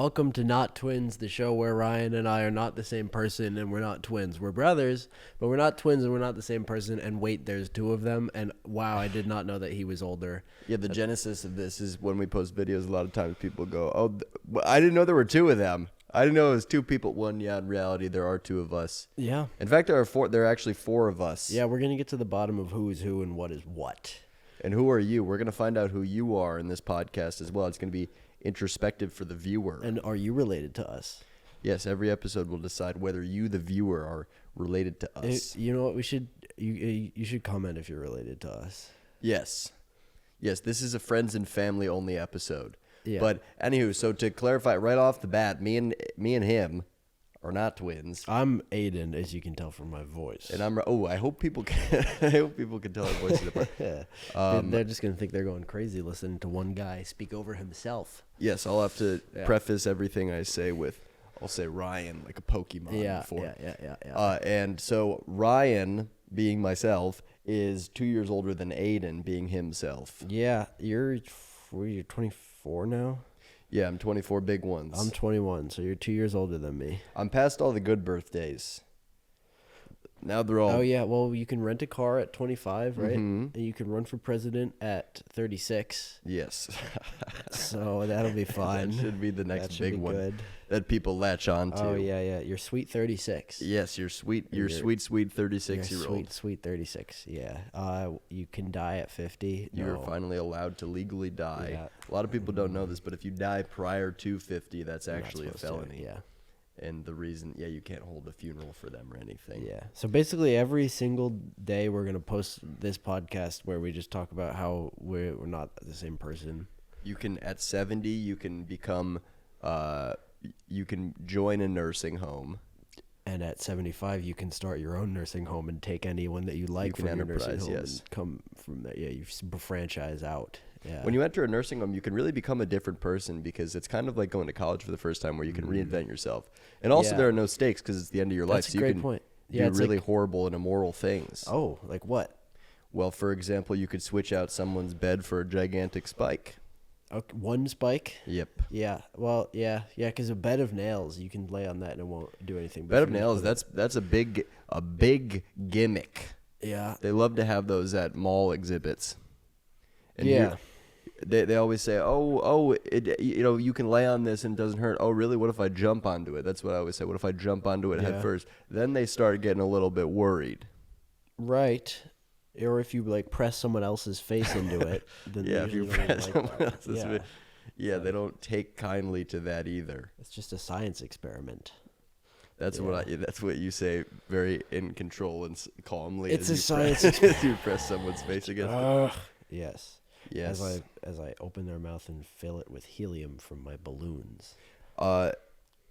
Welcome to Not Twins, the show where Ryan and I are not the same person and we're not twins. We're brothers, but we're not twins and we're not the same person. And wait, there's two of them. And wow, I did not know that he was older. Yeah, the genesis of this is when we post videos, a lot of times people go, oh, I didn't know there were two of them. I didn't know it was two people. One, yeah, in reality, there are two of us. Yeah. In fact, there are actually four of us. Yeah, we're going to get to the bottom of who is who and what is what. And who are you? We're going to find out who you are in this podcast as well. It's going to be introspective for the viewer. And are you related to us? Yes, every episode will decide whether you, the viewer, are related to us. You know what? You should comment if you're related to us. Yes. Yes, this is a friends and family only episode. Yeah. But anywho, so to clarify right off the bat, me and him are not twins. I'm Aiden, as you can tell from my voice. And I hope people can tell our voices apart. They're just going to think they're going crazy listening to one guy speak over himself. Yes, I'll have to preface everything I say with, I'll say Ryan, like a Pokemon before. Yeah. And so Ryan, being myself, is 2 years older than Aiden, being himself. Yeah, you're 24 now? Yeah, I'm 24, big ones. I'm 21, so you're 2 years older than me. I'm past all the good birthdays. Now they're all... Oh, yeah, well, you can rent a car at 25, right? Mm-hmm. And you can run for president at 36. Yes. So that'll be fun. That should be the next big one good. That people latch on to. Oh, yeah. You're sweet 36. Yes, you're sweet 36-year-old. Sweet 36, yeah. You can die at 50. You're finally allowed to legally die. Yeah. A lot of people don't know this, but if you die prior to 50, that's actually a felony. Yeah. And the reason, you can't hold a funeral for them or anything. Yeah. So basically every single day we're going to post this podcast where we just talk about how we're not the same person. You can, at 70, you can become, you can join a nursing home. And at 75, you can start your own nursing home and take anyone that you like from your nursing home and come from there. Yeah, you franchise out. Yeah. When you enter a nursing home, you can really become a different person because it's kind of like going to college for the first time where you can reinvent yourself. And also there are no stakes because it's the end of your life. That's a great point. Yeah, do really horrible and immoral things. Oh, like what? Well, for example, you could switch out someone's bed for a gigantic spike. Okay, one spike? Yep. Yeah. Well, yeah, because a bed of nails, you can lay on that and it won't do anything. Bed of nails, that's a big gimmick. Yeah. They love to have those at mall exhibits. And yeah. They always say, you can lay on this and it doesn't hurt. Oh, really? What if I jump onto it? That's what I always say. What if I jump onto it head first? Then they start getting a little bit worried. Right. Or if you press someone else's face into it. Then if you press someone else's face. Yeah, they don't take kindly to that either. It's just a science experiment. That's what you say, very in control and calmly. It's a science experiment. You press someone's face against. Yes. Yes. As I open their mouth and fill it with helium from my balloons. I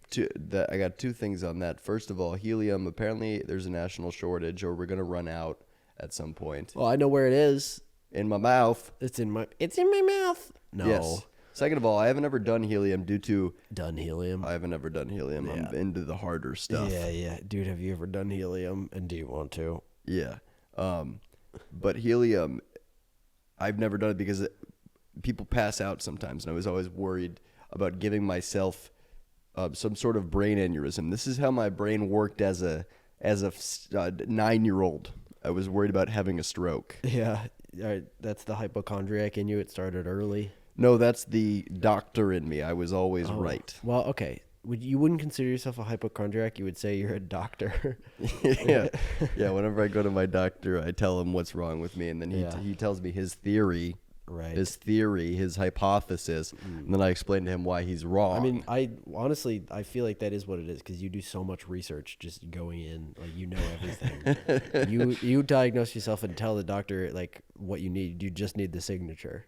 got two things on that. First of all, helium. Apparently, there's a national shortage, or we're gonna run out at some point. Well, I know where it is. In my mouth. It's in my mouth. No. Yes. Second of all, I haven't ever done helium Done helium? I haven't ever done helium. Yeah. I'm into the harder stuff. Yeah. Dude, have you ever done helium? And do you want to? Yeah. But helium, I've never done it because people pass out sometimes, and I was always worried about giving myself some sort of brain aneurysm. This is how my brain worked as a 9-year-old. I was worried about having a stroke. Yeah, that's the hypochondriac in you. It started early. No, that's the doctor in me. I was always right. Well, okay. You wouldn't consider yourself a hypochondriac. You would say you're a doctor. Yeah. Whenever I go to my doctor, I tell him what's wrong with me, and then he tells me his theory. Right. His hypothesis, and then I explain to him why he's wrong. I mean, I feel like that is what it is because you do so much research just going in, you know everything. you diagnose yourself and tell the doctor what you need. You just need the signature.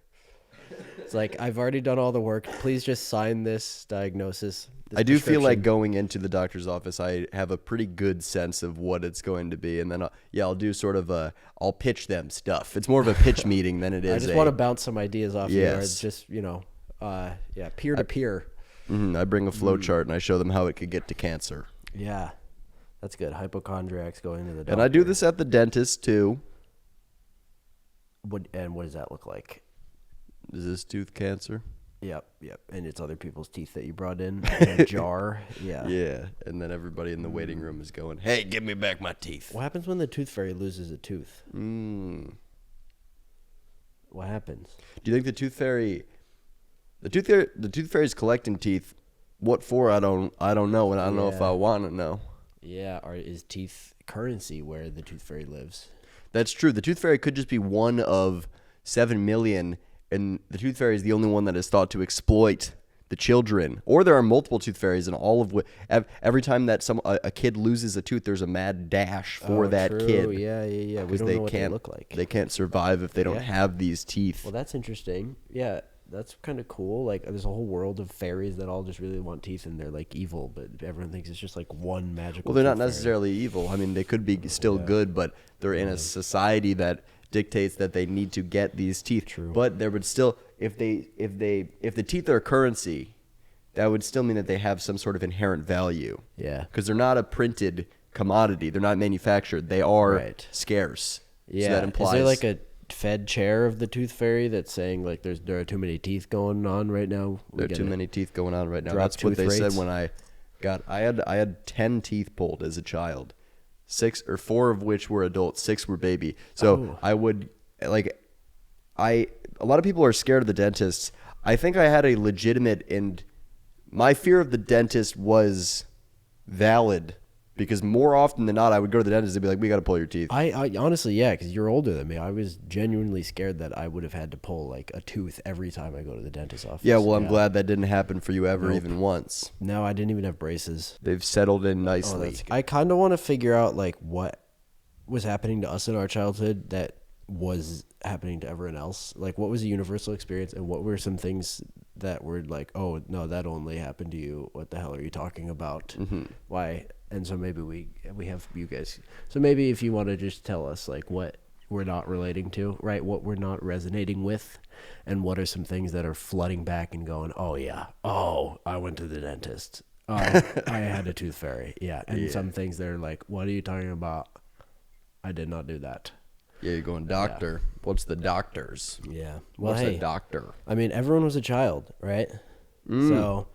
It's I've already done all the work. Please just sign this diagnosis. I do feel like going into the doctor's office, I have a pretty good sense of what it's going to be. And then, I'll do sort of I'll pitch them stuff. It's more of a pitch meeting than it is. I just want to bounce some ideas off you. It's just, peer to peer. I bring a flow chart and I show them how it could get to cancer. Yeah, that's good. Hypochondriacs going to the doctor. And I do this at the dentist too. What does that look like? Is this tooth cancer? Yep, yep. And it's other people's teeth that you brought in a jar. Yeah. Yeah, and then everybody in the waiting room is going, "Hey, give me back my teeth." What happens when the tooth fairy loses a tooth? What happens? Do you think the tooth fairy's collecting teeth? What for? I don't know, and I don't know if I want to know. Yeah, or is teeth currency where the tooth fairy lives? That's true. The tooth fairy could just be one of 7 million, and the tooth fairy is the only one that is thought to exploit the children. Or there are multiple tooth fairies, and all of every time that a kid loses a tooth, there's a mad dash for that true. kid. Yeah. We don't know what they look like. They can't survive if they don't have these teeth. Well, that's interesting. Yeah, that's kind of cool. Like, there's a whole world of fairies that all just really want teeth, and they're like evil, but everyone thinks it's just like one magical. Well, they're not fairy. necessarily evil. I mean, they could be still good, but they're in a society that dictates that they need to get these teeth. True. But there would still, if the teeth are currency, that would still mean that they have some sort of inherent value. Yeah. Because they're not a printed commodity. They're not manufactured. They are scarce. Yeah. So that implies. Is there like a Fed chair of the tooth fairy that's saying like there are too many teeth going on right now? There are too many teeth going on right now. Drop That's what they tooth said rates. when I had 10 teeth pulled as a child. 4 of which were adult, 6 were baby. So I would a lot of people are scared of the dentists. I think I had a legitimate, and my fear of the dentist was valid, because more often than not I would go to the dentist and be like, "We got to pull your teeth." I honestly, yeah, because you're older than me. I was genuinely scared that I would have had to pull like a tooth every time I go to the dentist's office. Yeah, well, I'm glad that didn't happen for you ever, even once. No, I didn't even have braces. They've settled in nicely. I kind of want to figure out like what was happening to us in our childhood that was happening to everyone else. Like, what was a universal experience, and what were some things that were like, oh no, that only happened to you. What the hell are you talking about? Why? And so maybe we have you guys. So maybe if you want to just tell us like what we're not relating to, right? What we're not resonating with, and what are some things that are flooding back and going, oh yeah, oh I went to the dentist. Oh, I had a tooth fairy. Yeah, and some things that are like, what are you talking about? I did not do that. Yeah, you're going, doctor. Yeah. What's the doctors? Yeah. Well, what's a doctor? I mean, everyone was a child, right? So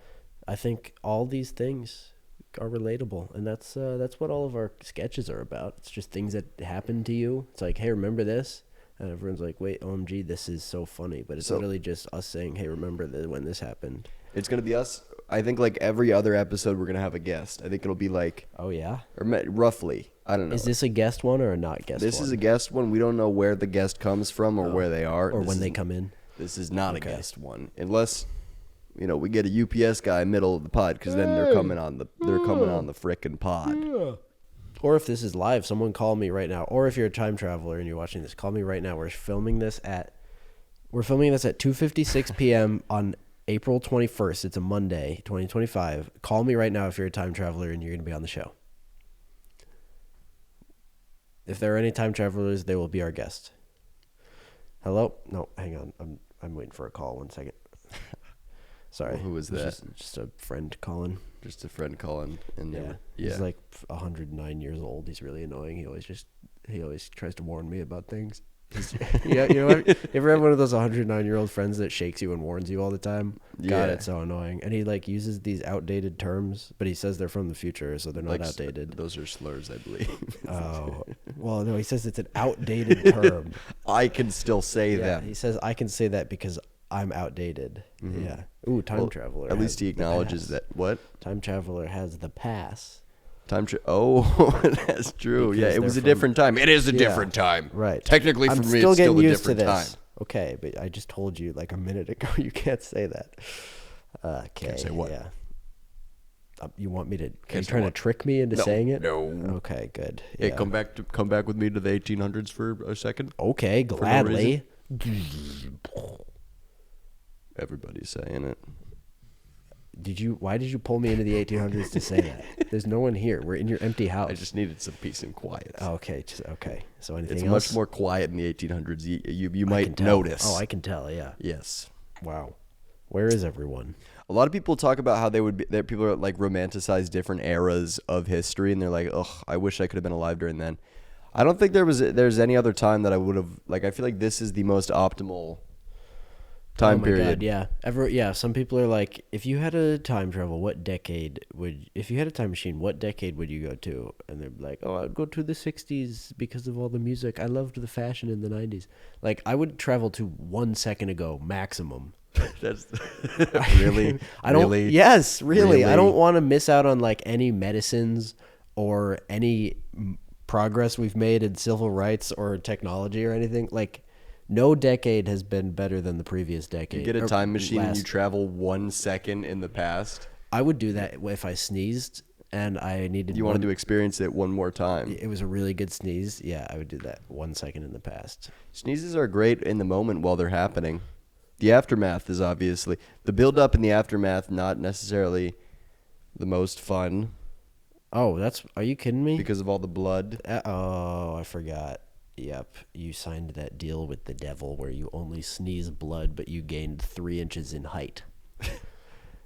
I think all these things are relatable, and that's what all of our sketches are about. It's just things that happen to you. It's like, hey, remember this? And everyone's like, wait, OMG, this is so funny. But it's literally just us saying, hey, remember when this happened. It's going to be us. I think like every other episode, we're going to have a guest. I think it'll be like... Oh, yeah? Or roughly. I don't know. Is this a guest one or a not guest one? This is a guest one. We don't know where the guest comes from or where they are. Or when they come in. This is not a guest one. Unless, we get a UPS guy middle of the pod, because then they're coming on the frickin' pod. Yeah. Or if this is live, someone call me right now. Or if you're a time traveler and you're watching this, call me right now. We're filming this at 2:56 p.m. on April 21st. It's a Monday, 2025. Call me right now if you're a time traveler and you're going to be on the show. If there are any time travelers, they will be our guest. Hello? No, hang on. I'm waiting for a call. 1 second. Sorry. Well, who was that? Just a friend calling. Just a friend calling. And yeah. He's like 109 years old. He's really annoying. He always tries to warn me about things. Yeah, you know, you ever have one of those 109-year-old friends that shakes you and warns you all the time? Yeah. God, it's so annoying. And he like uses these outdated terms, but he says they're from the future, so they're not outdated. Those are slurs, I believe. Oh, well, no, he says it's an outdated term. I can still say that. He says I can say that because I'm outdated. Mm-hmm. Yeah. Ooh, time traveler. At least he acknowledges that. What? Time traveler has the pass. Oh, that's true. Because it was a different time. It is a different time. Right. Technically, for me, it's still a different time. Okay, but I just told you like a minute ago you can't say that. Okay. Can't say what? Yeah. You want me to? Are you trying to trick me into saying it? No. Okay, good. Hey, come back with me to the 1800s for a second. Okay, gladly. Everybody's saying it. Why did you pull me into the 1800s to say that? There's no one here. We're in your empty house. I just needed some peace and quiet. Oh, okay. Okay. So anything else? It's much more quiet in the 1800s. You might notice. Oh, I can tell. Yeah. Yes. Wow. Where is everyone? A lot of people talk about how that people are like romanticize different eras of history, and they're like, "Ugh, I wish I could have been alive during then." I don't think there's any other time that I would have I feel like this is the most optimal time oh my period. God, yeah. Some people are like, if you had a time travel, if you had a time machine, what decade would you go to? And they're like, oh, I'd go to the 60s because of all the music. I loved the fashion in the 90s. Like, I would travel to 1 second ago maximum. That's really, I don't. really, Yes, really. I really? don't want to miss out on like any medicines or any progress we've made in civil rights or technology or anything. Like, no decade has been better than the previous decade. You get a or time machine and you last. travel 1 second in the past. I would do that if I sneezed and I needed. You wanted to experience it one more time. It was a really good sneeze. Yeah, I would do that 1 second in the past. Sneezes are great in the moment while they're happening. The aftermath is obviously the build up and the aftermath, not necessarily the most fun Oh, are you kidding me? because of all the blood. Oh, I forgot. Yep, you signed that deal with the devil where you only sneeze blood, but you gained 3 inches in height.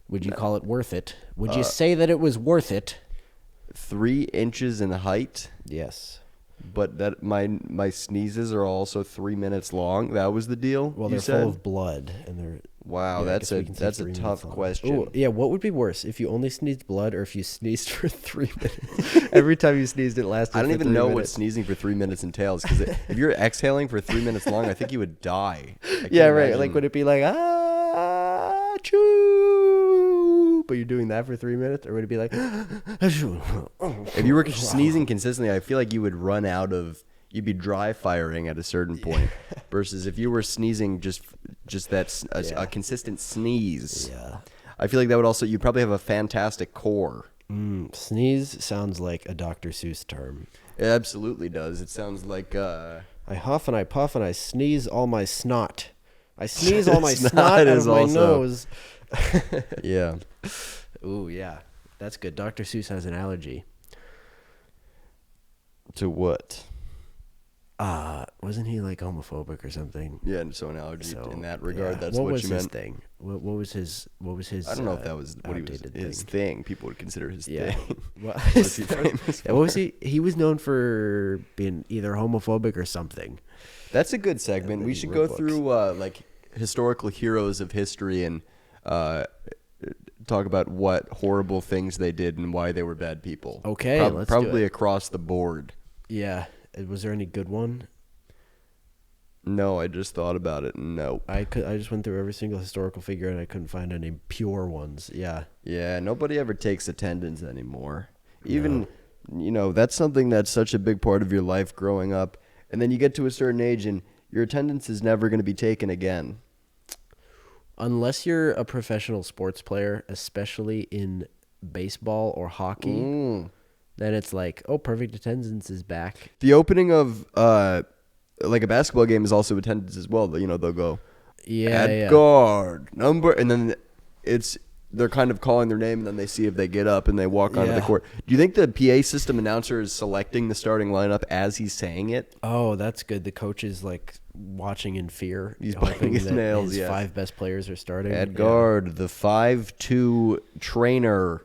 Would you call it worth it? Would you say that it was worth it? 3 inches in height, Yes. but that my sneezes are also 3 minutes long. That was the deal. Well, you they're said? full of blood, and they're. Wow, yeah, I that's guess we a can say that's a 3 tough minutes long. question. Oh, yeah. What would be worse, if you only sneezed blood, or if you sneezed for 3 minutes? Every time you sneezed, it lasted. I don't for even 3 know what minutes. sneezing for 3 minutes entails because if you're exhaling for 3 minutes long, I think you would die. I can't Yeah, right. imagine. Like, would it be like choo? But you're doing that for 3 minutes, or would it be like? If you were sneezing consistently, I feel like you would run out of. You'd be dry firing at a certain point, versus if you were sneezing just a consistent sneeze. Yeah. I feel like that would also. You'd probably have a fantastic core. Sneeze sounds like a Dr. Seuss term. It absolutely does. It sounds like. I huff and I puff and I sneeze all my snot. I sneeze all my Snot snot out is of my also- nose. Yeah. Ooh, yeah. That's good. Dr. Seuss has an allergy. To what? Wasn't he like homophobic or something? Yeah, and so an allergy So, in that regard. yeah. That's what what was you his meant. thing? What was his? I don't know if that was what he was outdated his thing. People would consider his Yeah. thing. What, What is he famous yeah, what was he? He was known for being either homophobic or something. That's a good segment. then We he should wrote go books. through like historical heroes of history and talk about what horrible things they did and why they were bad people. Okay, let's do probably it. across the board. Yeah. Was there any good one? No, I just thought about it. No. I just went through every single historical figure and I couldn't find any pure ones. Yeah. Yeah, nobody ever takes attendance anymore. Even, that's something that's such a big part of your life growing up. And then you get to a certain age and your attendance is never going to be taken again. Unless you're a professional sports player, especially in baseball or hockey, then it's like, oh, perfect attendance is back. The opening of like a basketball game is also attendance as well. They'll go Yeah. guard number, and then they're kind of calling their name, and then they see if they get up and they walk onto the Yeah. court. Do you think the PA system announcer is selecting the starting lineup as he's saying it? Oh, that's good. The coach is like watching in fear. He's hoping biting his that nails, His yes. 5 best players are starting. At Yeah. guard, the 5'2" trainer.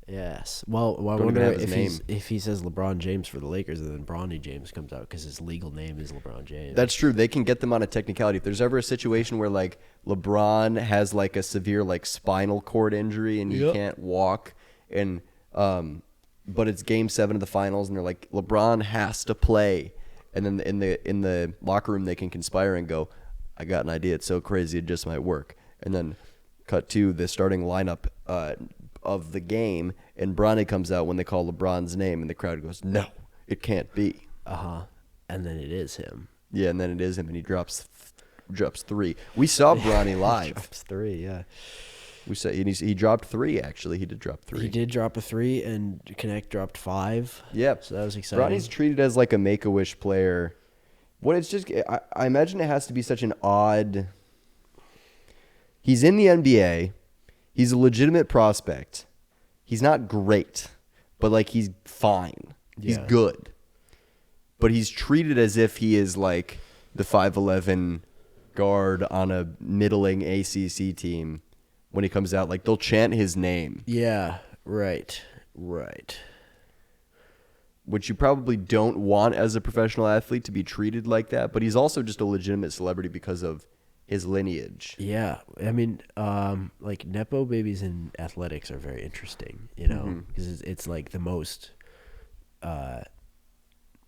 Yes. Well, I Don't even wonder have his if he says LeBron James for the Lakers, and then Bronny James comes out because his legal name is LeBron James. That's true. They can get them on a technicality. If there's ever a situation where like LeBron has like a severe like spinal cord injury and he can't walk, and but it's Game 7 of the finals, and they're like LeBron has to play, and then in the locker room they can conspire and go, I got an idea. It's so crazy it just might work, and then cut to the starting lineup of the game, and Bronny comes out when they call LeBron's name, and the crowd goes, no, it can't be. And then it is him. Yeah, and then it is him, and he drops 3. We saw Bronny live. Drops 3, yeah. We saw he dropped 3. Actually, he did drop 3. He did drop a 3, and Connect dropped 5. Yeah, So that was exciting. Bronny's treated as like a Make-A-Wish player. What it's just, I imagine it has to be such an odd. He's in the NBA. He's a legitimate prospect. He's not great, but like he's fine. He's Yeah. good. But he's treated as if he is like the 5'11" guard on a middling ACC team. When he comes out, like they'll chant his name, Yeah, right. which you probably don't want as a professional athlete to be treated like that. But he's also just a legitimate celebrity because of his lineage. Yeah, I mean, like nepo babies in athletics are very interesting, you know, because it's like the most,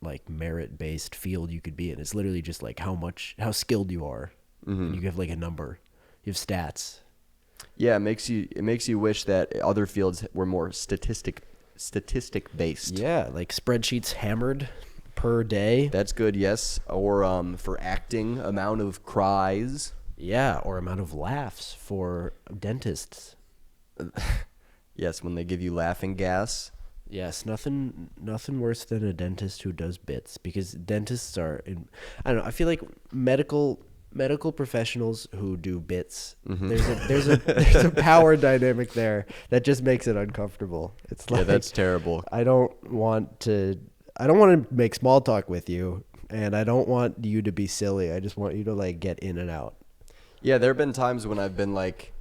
like merit-based field you could be in. It's literally just like how skilled you are, and you have like a number, you have stats. Yeah, it makes you wish that other fields were more statistic based. Yeah, like spreadsheets hammered per day. That's good, yes. Or for acting, amount of cries. Yeah, or amount of laughs for dentists. Yes, when they give you laughing gas. Yes, nothing worse than a dentist who does bits, because dentists are I don't know, I feel like medical professionals who do bits, there's a power dynamic there that just makes it uncomfortable. It's like, Yeah, that's terrible. I don't want to make small talk with you, and I don't want you to be silly. I just want you to like get in and out. Yeah, there have been times when I've been like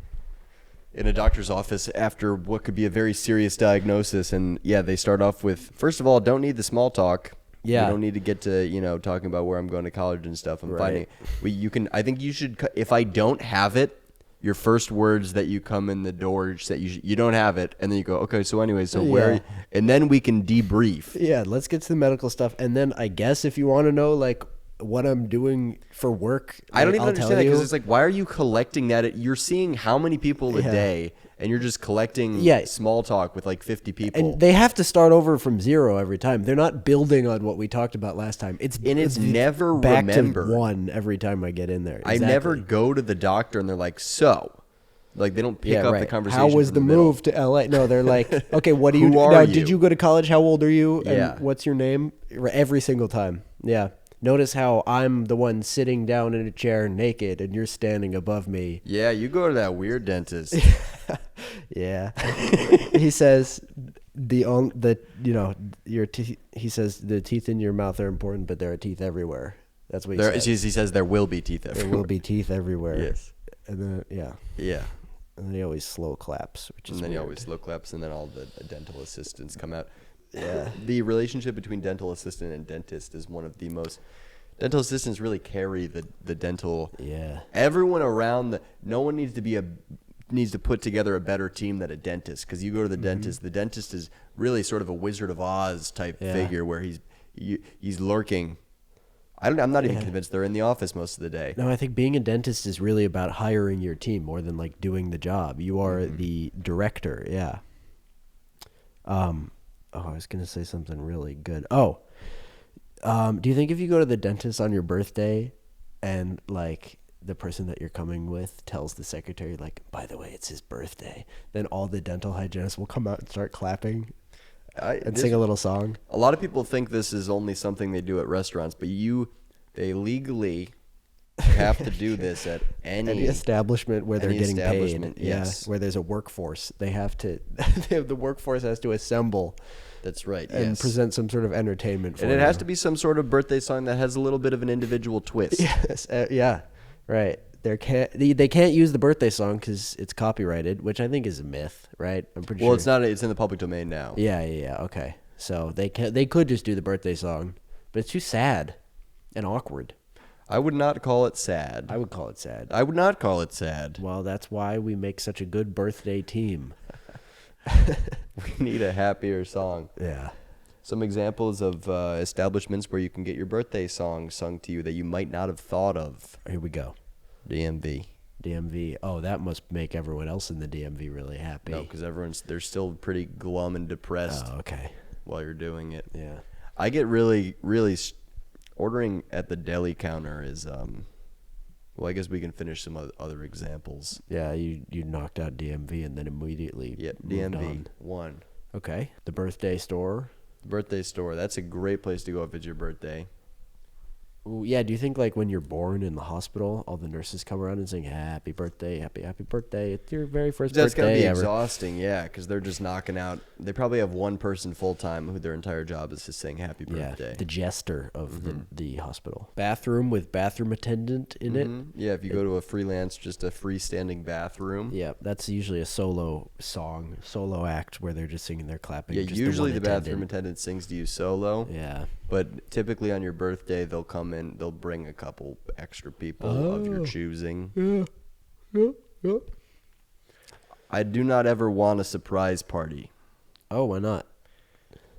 in a doctor's office after what could be a very serious diagnosis, and yeah, they start off with, first of all, don't need the small talk. Yeah. You don't need to get to, talking about where I'm going to college and stuff. Right. I think you should, if I don't have it, your first words that you come in the door that you don't have it, and then you go, okay, so anyway, so where, and then we can debrief. Yeah, let's get to the medical stuff, and then I guess if you want to know like what I'm doing for work, I don't even I'll understand tell that, because you. it's like, why are you collecting that? You're seeing how many people a day, and you're just collecting small talk with like 50 people. And they have to start over from zero every time. They're not building on what we talked about last time. It's never back remembered. to one every time I get in there. I never go to the doctor and they're like, so, like they don't pick up the conversation. How was the move to LA? No, they're like, okay, what do you Who are now? you? Did you go to college? How old are you? Yeah. And what's your name? Every single time. Yeah. Notice how I'm the one sitting down in a chair naked and you're standing above me. Yeah, you go to that weird dentist. Yeah. He says your teeth. He says the teeth in your mouth are important, but there are teeth everywhere. That's what he says. He says there will be teeth everywhere. There will be teeth everywhere. Yes. And then Yeah. and then he always slow claps, which is And then weird. he always slow claps, and then all the dental assistants come out. Yeah. The relationship between dental assistant and dentist is one of the most. Dental assistants really carry the dental. Yeah. Everyone around no one needs to put together a better team than a dentist, because you go to the dentist. The dentist is really sort of a Wizard of Oz type figure where he's lurking. I'm not even convinced they're in the office most of the day. No, I think being a dentist is really about hiring your team more than like doing the job. You are the director. Yeah. I was gonna say something really good. Do you think if you go to the dentist on your birthday, and like the person that you're coming with tells the secretary, like, by the way, it's his birthday, then all the dental hygienists will come out and start clapping and sing a little song? A lot of people think this is only something they do at restaurants, but they legally have to do this at any establishment where they're getting paid. Yes. Yeah, where there's a workforce. They have to. The workforce has to assemble. That's right. And present some sort of entertainment for and it has to be some sort of birthday song that has a little bit of an individual twist. Yes. Yeah. Right. They can't use the birthday song because it's copyrighted, which I think is a myth. Right. I'm pretty sure. Well, it's not. It's in the public domain now. Yeah. Okay. So they could just do the birthday song, but it's too sad and awkward. I would not call it sad. I would call it sad. I would not call it sad. Well, that's why we make such a good birthday team. We need a happier song. Yeah. Some examples of establishments where you can get your birthday song sung to you that you might not have thought of. Here we go. DMV. Oh, that must make everyone else in the DMV really happy. No, because they're still pretty glum and depressed. Oh, okay. While you're doing it. Yeah. I get really, really ordering at the deli counter is well, I guess we can finish some other examples. Yeah, you knocked out DMV and then immediately moved DMV on. 1. Okay. The birthday store. Birthday store. That's a great place to go if it's your birthday. Ooh, yeah, do you think like when you're born in the hospital, all the nurses come around and sing happy birthday, happy birthday, it's your very first That's birthday gotta be ever. exhausting, yeah, because they're just knocking out. They probably have one person full time who their entire job is to sing happy birthday. Yeah, the jester of the hospital. Bathroom with bathroom attendant in it. Yeah, if you go to a freelance, just a freestanding bathroom. Yeah, that's usually a solo act where they're just singing, they're clapping. Yeah, just usually one the bathroom attendant. attendant sings to you solo. Yeah. But typically on your birthday, they'll come in. They'll bring a couple extra people of your choosing. Yeah. I do not ever want a surprise party Oh, why not?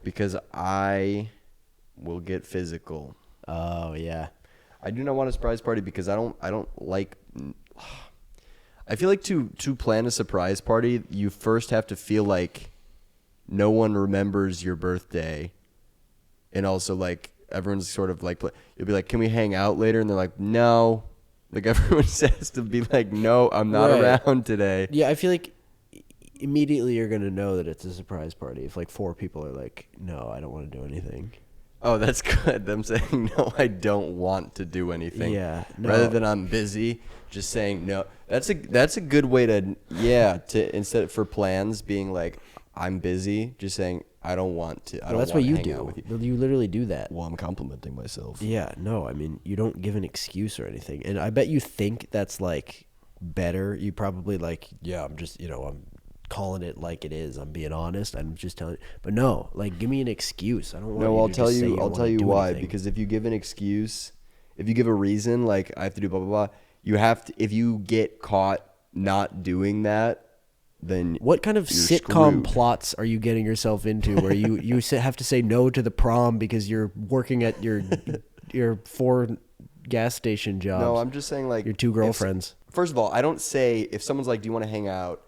because I will get physical. Oh, yeah. I do not want a surprise party because I don't like. I feel like to plan a surprise party, you first have to feel like no one remembers your birthday, and also like everyone's sort of like you'll be like, can we hang out later? And they're like, no. Like everyone says to be like, no, I'm not Right. around today. Yeah, I feel like immediately you're going to know that it's a surprise party if like 4 people are like, no, I don't want to do anything. Oh, that's good. Them saying no, I don't want to do anything. Yeah, no. Rather than I'm busy, just saying no. That's a good way to instead for plans being like I'm busy, just saying I don't want to. I Well, don't that's want what to you hang do. out with you. You literally do that. Well, I'm complimenting myself. Yeah, no, I mean, you don't give an excuse or anything. And I bet you think that's like better. You probably like, yeah, I'm just, I'm calling it like it is. I'm being honest. I'm just telling. But no, like, give me an excuse. I don't want. No, you I'll to tell just say you. don't I'll wanna tell you do why. anything. Because if you give an excuse, if you give a reason, like I have to do blah blah blah, you have to. If you get caught not doing that, then What kind of you're sitcom screwed. plots are you getting yourself into where you have to say no to the prom because you're working at your 4 gas station jobs? No, I'm just saying like your 2 girlfriends. First of all, I don't say if someone's like, "Do you want to hang out?"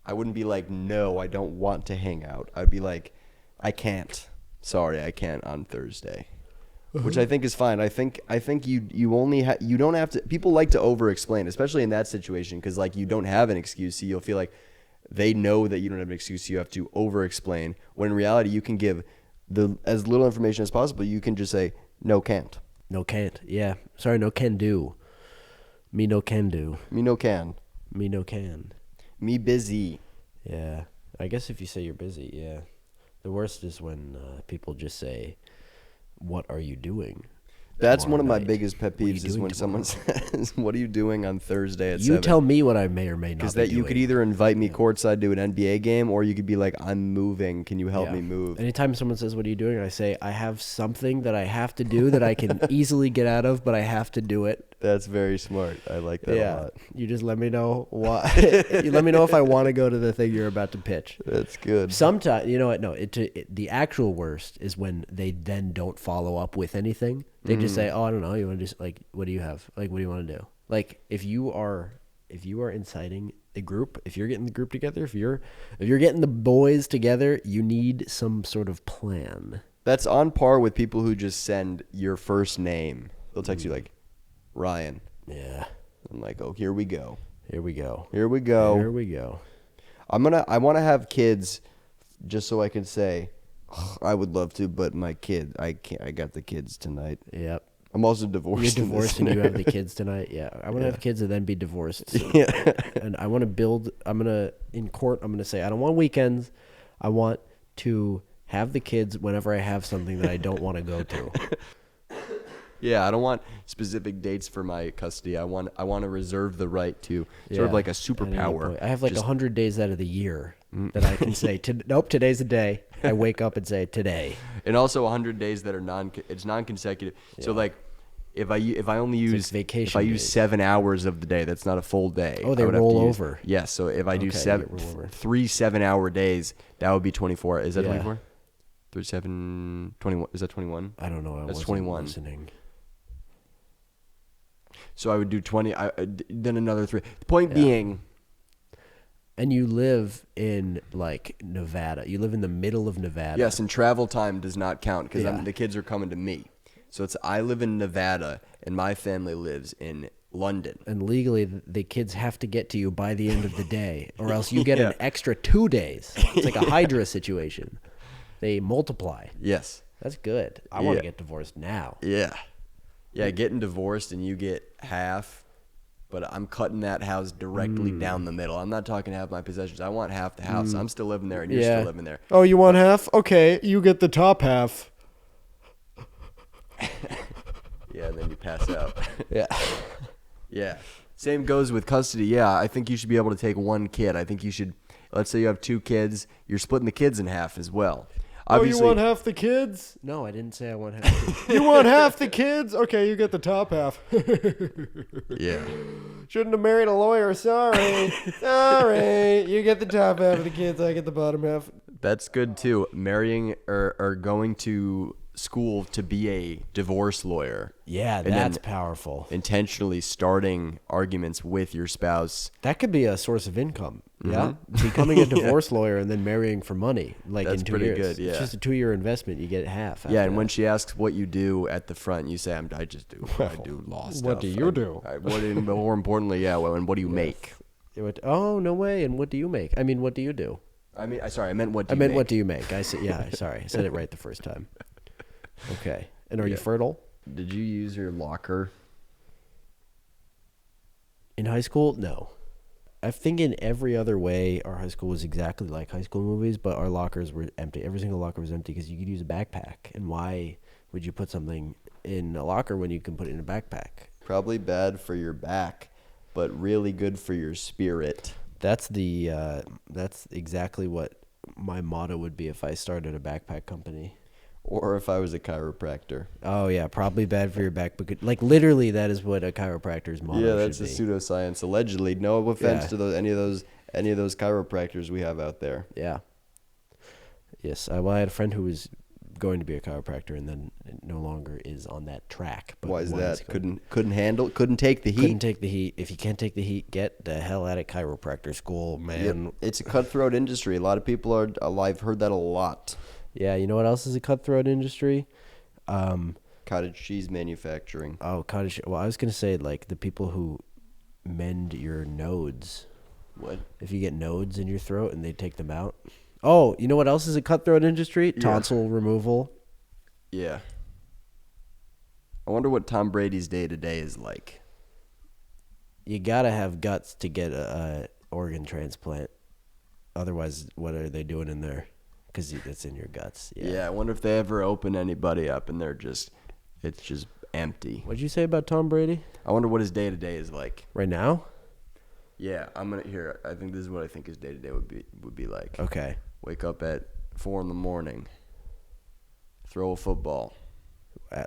I wouldn't be like, "No, I don't want to hang out." I'd be like, "I can't. Sorry, I can't on Thursday." Which I think is fine. I think you only you don't have to. People like to over-explain, especially in that situation, because like you don't have an excuse, so you'll feel like they know that you don't have an excuse. So you have to over-explain. When in reality, you can give as little information as possible. You can just say, "No, can't." No can't. Yeah. Sorry, no can do. Me no can do. Me no can. Me no can. Me busy. Yeah. I guess if you say you're busy, yeah. The worst is when people just say, "What are you doing?" That's one of my night? biggest pet What are you peeves is doing when someone says, "What are you doing on Thursday at You 7?" tell me what I may or may not Because be that you doing. could either invite me courtside to an NBA game, or you could be like, "I'm moving. Can you help Yeah. me move?" Anytime someone says, "What are you doing?" I say, "I have something that I have to do that I can easily get out of, but I have to do it." That's very smart. I like that a Yeah. lot. You just let me know what. You let me know if I want to go to the thing you're about to pitch. That's good. Sometimes, you know what? No, the actual worst is when they then don't follow up with anything. They just say, "Oh, I don't know. You want to just like, what do you have? Like, what do you want to do?" Like, if you are inciting the group, if you're getting the group together, if you're getting the boys together, you need some sort of plan. That's on par with people who just send your first name. They'll text you like, "Ryan." Yeah. I'm like, "Oh, here we go. Here we go. Here we go." Here we go. I want to have kids, just so I can say, I would love to, but my kid, I can't. I got the kids tonight. Yep. I'm also divorced. You're in this divorced and you have the scenario. kids tonight. Yeah. I want to have kids and then be divorced. Yeah. And I want to build. In court, I'm going to say, I don't want weekends. I want to have the kids whenever I have something that I don't want to go to. Yeah, I don't want specific dates for my custody. I want to reserve the right to sort of Yeah, like a at any superpower. point. I have like Just- 100 days out of the year that I can say, nope, today's the day. I wake up and say, today. and also 100 days that are non-consecutive. So like if I only use vacation if I use days. 7 hours of the day, that's not a full day. Oh, they I would have to roll use- over. Yes, so if I do Okay, seven they roll over. 3 7-hour days, that would be 24. Is that Yeah. 24? 37 21 is that 21? I don't know. I That's wasn't 21. listening. So I would do 20 then another 3. The point being, And you live in like Nevada. You live in the middle of Nevada. yes, and travel time does not count because Yeah. the kids are coming to me. So I live in Nevada and my family lives in London. And legally, the kids have to get to you by the end of the day, or else you get Yeah. an extra 2 days. It's like a Hydra situation. They multiply. Yes. That's good. I want Yeah. to get divorced now. Yeah. Yeah, getting divorced and you get half, but I'm cutting that house directly down the middle. I'm not talking half my possessions. I want half the house. I'm still living there and you're still living there. Oh, you want half? Okay, you get the top half. Yeah, and then you pass out. Yeah. Yeah. Same goes with custody. Yeah, I think you should be able to take one kid. I think you should, let's say you have 2 kids, you're splitting the kids in half as well. Obviously, you want half the kids? No, I didn't say I want half the kids. You want half the kids? Okay, you get the top half. yeah. Shouldn't have married a lawyer. Sorry. Sorry. You get the top half of the kids. I get the bottom half. That's good too. Marrying or going to school to be a divorce lawyer. Yeah, And that's then powerful. Intentionally starting arguments with your spouse. That could be a source of income. Yeah, becoming a divorce lawyer and then marrying for money, like That's in 2 pretty years. good, yeah. It's just a 2-year investment. You get half. Yeah, after and when that. she asks what you do at the front, you say, I just do. I do law stuff. What do you do? More importantly, yeah. Well, and what do you make? Oh, no way! And what do you make? I mean, what do you do? I mean, sorry, I meant what. What do you make? I said, yeah. Sorry, I said it right the first time. Okay. And are you fertile? Did you use your locker? In high school, no. I think in every other way, our high school was exactly like high school movies, but our lockers were empty. Every single locker was empty because you could use a backpack. And why would you put something in a locker when you can put it in a backpack? Probably bad for your back, but really good for your spirit. That's exactly what my motto would be if I started a backpack company. Or if I was a chiropractor. Oh yeah, probably bad for your back, but like literally, that is what a chiropractor's motto should be. Yeah, that's a pseudoscience. Allegedly, no offense to any of those chiropractors we have out there. Yeah. Yes, I had a friend who was going to be a chiropractor and then no longer is on that track. But why is that? Couldn't take the heat. Couldn't take the heat. If you can't take the heat, get the hell out of chiropractor school, man. Yep. It's a cutthroat industry. A lot of people are. I've heard that a lot. Yeah, you know what else is a cutthroat industry? Cottage cheese manufacturing. Oh, cottage. Well, I was gonna say like the people who mend your nodes. What? If you get nodes in your throat and they take them out. Oh, you know what else is a cutthroat industry? Yeah. Tonsil removal. Yeah. I wonder what Tom Brady's day-to-day is like. You gotta have guts to get a organ transplant. Otherwise, what are they doing in there? Because it's in your guts. Yeah, I wonder if they ever open anybody up and it's just empty. What'd you say about Tom Brady? I wonder what his day-to-day is like. Right now? Yeah, I think this is what I think his day-to-day would be like. Okay. Wake up at 4 a.m, throw a football.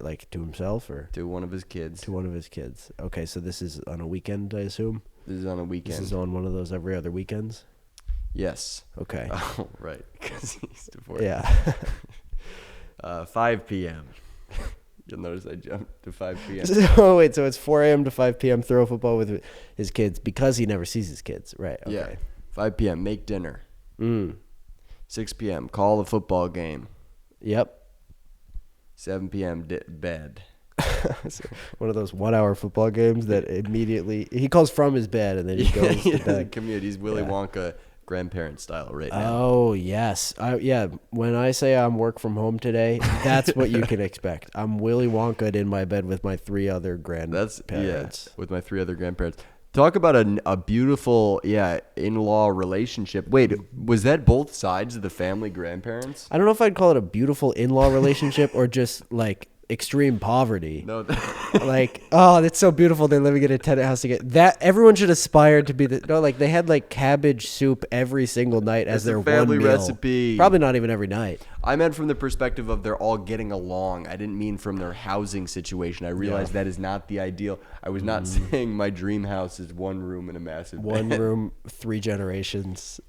Like to himself or? To one of his kids. To one of his kids. Okay, so this is on a weekend, I assume? This is on a weekend. This is on one of those every other weekends? Yes. Okay. Oh, right. Because he's divorced. Yeah. 5 p.m. You'll notice I jumped to 5 p.m. Oh, wait. So it's 4 a.m. to 5 p.m. throw football with his kids because he never sees his kids. Right. Okay. Yeah. 5 p.m. Make dinner. 6 p.m. Call the football game. Yep. 7 p.m. Bed. One of those 1-hour football games that immediately he calls from his bed and then he goes to bed. Commute. He's Willy Wonka grandparent style right now. Oh, yes. When I say I'm work from home today, that's what you can expect. I'm Willy Wonka in my bed with my 3 other grandparents. With my 3 other grandparents. Talk about a beautiful, in-law relationship. Wait, was that both sides of the family grandparents? I don't know if I'd call it a beautiful in-law relationship or just like extreme poverty. No. Like, oh, that's so beautiful. They're living in a tenant house together. That everyone should aspire to be like they had like cabbage soup every single night as their family one meal. recipe. Probably not even every night. I meant from the perspective of they're all getting along. I didn't mean from their housing situation. I realized that is not the ideal. I was not saying my dream house is 1 room and a massive One bed. room, 3 generations,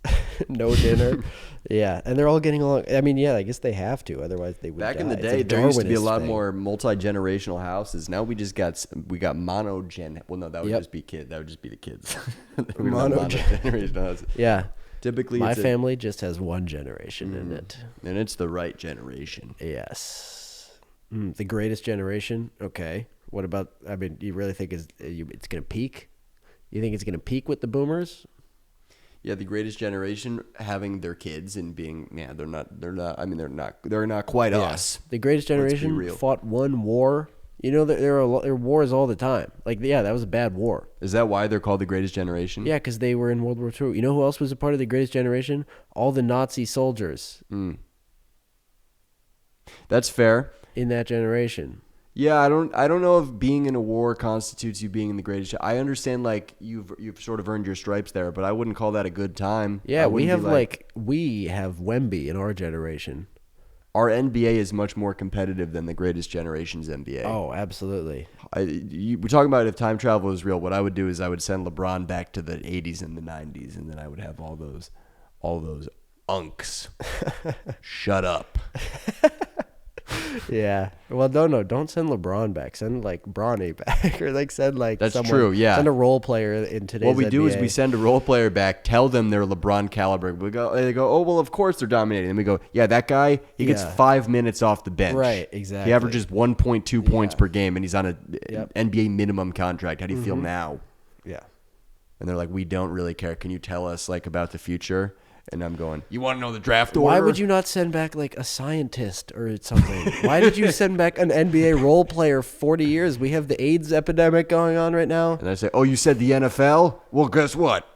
no dinner. Yeah, and they're all getting along. I mean, yeah, I guess they have to. Otherwise, they would Back die. in the It's day, there used to be a Darwinist lot thing. more multi-generational houses. Now we got monogen. Well, no, that would just be kids. That would just be the kids. Monogenerational houses. Yeah. Typically, My family just has 1 generation in it. and it's the right generation. Yes. The greatest generation? Okay. What about, I mean, you really think it's going to peak? You think it's going to peak with the boomers? Yeah, the greatest generation having their kids and being, they're not quite us. The greatest generation real. fought 1 war. You know, there are wars all the time. Like, yeah, that was a bad war. Is that why they're called the greatest generation? Yeah, because they were in World War II. You know who else was a part of the greatest generation? All the Nazi soldiers That's fair. in that generation. Yeah, I don't know if being in a war constitutes you being in the greatest. I understand like you've sort of earned your stripes there, but I wouldn't call that a good time. Yeah, I we wouldn't have be we have Wemby in our generation. our NBA is much more competitive than the Greatest Generation's NBA. Oh, absolutely. We're talking about if time travel is real. What I would do is I would send LeBron back to the 80s and the 90s, and then I would have all those unks. Shut up. Yeah. Well, no, don't send LeBron back. Send like Bronny back, or like send like That's someone, true. Yeah. Send a role player in today's. What we do is NBA. we send a role player back, tell them they're LeBron caliber. They go, oh well, of course they're dominating. And we go, yeah, that guy, he gets 5 minutes off the bench. Right, exactly. He averages 1.2 points per game, and he's on a Yep. NBA minimum contract. How do you feel now? Yeah. And they're like, we don't really care. Can you tell us like about the future? And I'm going, you want to know the draft order? Why would you not send back like a scientist or something? Why did you send back an NBA role player 40 years? We have the AIDS epidemic going on right now. And I say, oh, you said the NFL? Well, guess what?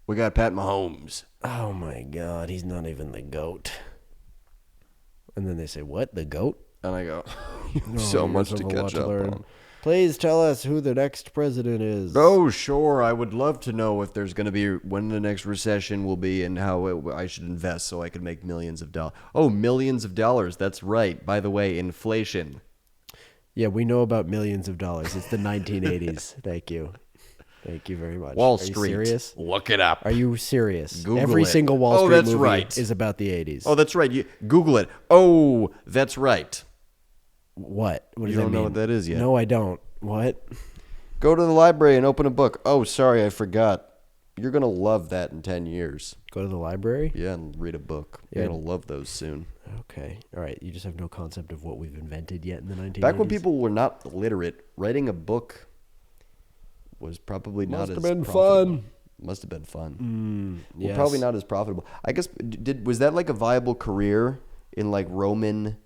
We got Pat Mahomes. Oh my God, he's not even the GOAT. And then they say, what, the GOAT? And I go, so much to catch up on. Please tell us who the next president is. Oh, sure. I would love to know if there's going to be, when the next recession will be and how I should invest so I can make millions of dollars. Oh, millions of dollars. That's right. By the way, inflation. Yeah, we know about millions of dollars. It's the 1980s. Thank you. Thank you very much. Wall Are you Street. serious? Look it up. Are you serious? Google Every it. single Wall Street that's movie right. is about the 80s. Oh, that's right. You Google it. Oh, that's right. What? What does You that don't know mean? what that is yet. No, I don't. What? Go to the library and open a book. Oh, sorry, I forgot. You're going to love that in 10 years. Go to the library? Yeah, and read a book. Yeah. You're going to love those soon. Okay. All right. You just have no concept of what we've invented yet in the 1980s. Back when people were not literate, writing a book was probably not as Must have been profitable. fun. Must have been fun. Well, Yes. probably not as profitable. I guess was that like a viable career in like Roman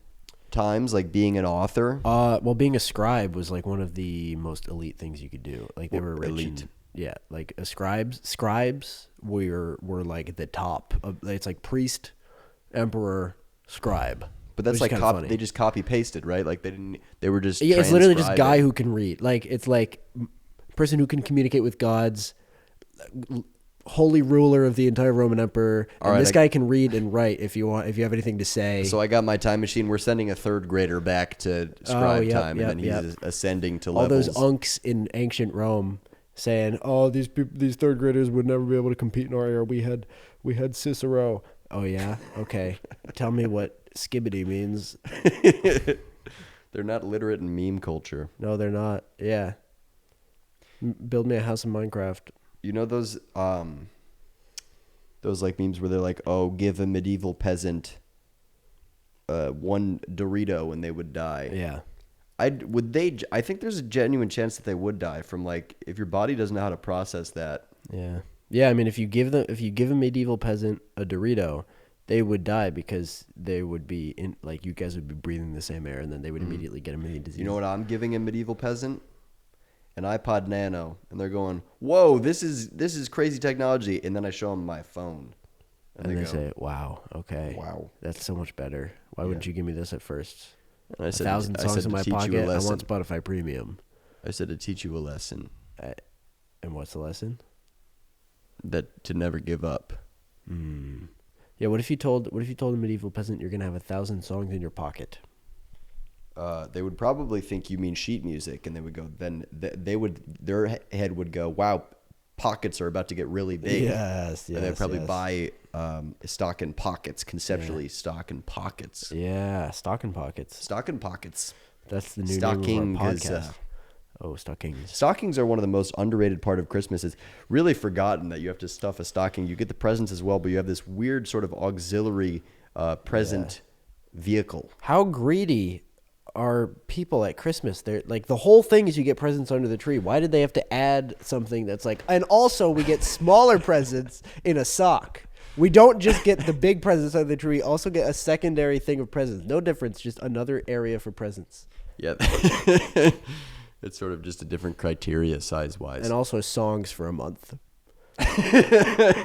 times, like being an author? Well, being a scribe was like one of the most elite things you could do. Like they were rich. elite. And, yeah, like a scribes were like at the top. It's like priest, emperor, scribe. But that's which is like kinda funny. they just copy pasted, right? Like they were just Yeah, it's literally just guy transcribing. who can read. Like it's like person who can communicate with gods, holy ruler of the entire Roman Emperor. And right, this guy can read and write if you have anything to say. So I got my time machine. We're sending a third grader back to scribe yep, time, yep, and then he's ascending to all levels. those unks in ancient Rome saying, "Oh, these third graders would never be able to compete in our era. We had Cicero." Oh yeah, okay. Tell me what skibbity means. They're not literate in meme culture. No, they're not. Yeah. Build me a house in Minecraft. You know those like memes where they're like, "Oh, give a medieval peasant one Dorito and they would die." Yeah. I think there's a genuine chance that they would die from like if your body doesn't know how to process that. Yeah. Yeah, I mean if you give a medieval peasant a Dorito, they would die because they would be in like you guys would be breathing the same air and then they would immediately get a million diseases. You know what I'm giving a medieval peasant? An iPod Nano, and they're going, "Whoa, this is crazy technology." And then I show them my phone, and they say, "Wow, okay, "Wow, that's so much better. Why wouldn't you give me this at first? And I said, 1,000 I songs said in to my teach you a pocket. I lesson. want Spotify Premium." I said to teach you a lesson And what's the lesson? that to never give up. Yeah. What if you told a medieval peasant you're gonna have 1,000 songs in your pocket? They would probably think you mean sheet music, and they would go. Then their head would go, "Wow, pockets are about to get really big." Yes. And they'd probably buy stock in pockets. Conceptually, stock in pockets. Yeah, stocking pockets. Stock in pockets. That's the new Stocking name of our is, podcast. Stockings. Stockings are one of the most underrated part of Christmas. It's really forgotten that you have to stuff a stocking. You get the presents as well, but you have this weird sort of auxiliary present vehicle. How greedy are people at Christmas? They're like the whole thing is you get presents under the tree. Why did they have to add something that's like? And also we get smaller presents in a sock. We don't just get the big presents under the tree. We also get a secondary thing of presents. No difference, just another area for presents. Yeah. It's sort of just a different criteria size-wise. And also songs for a month.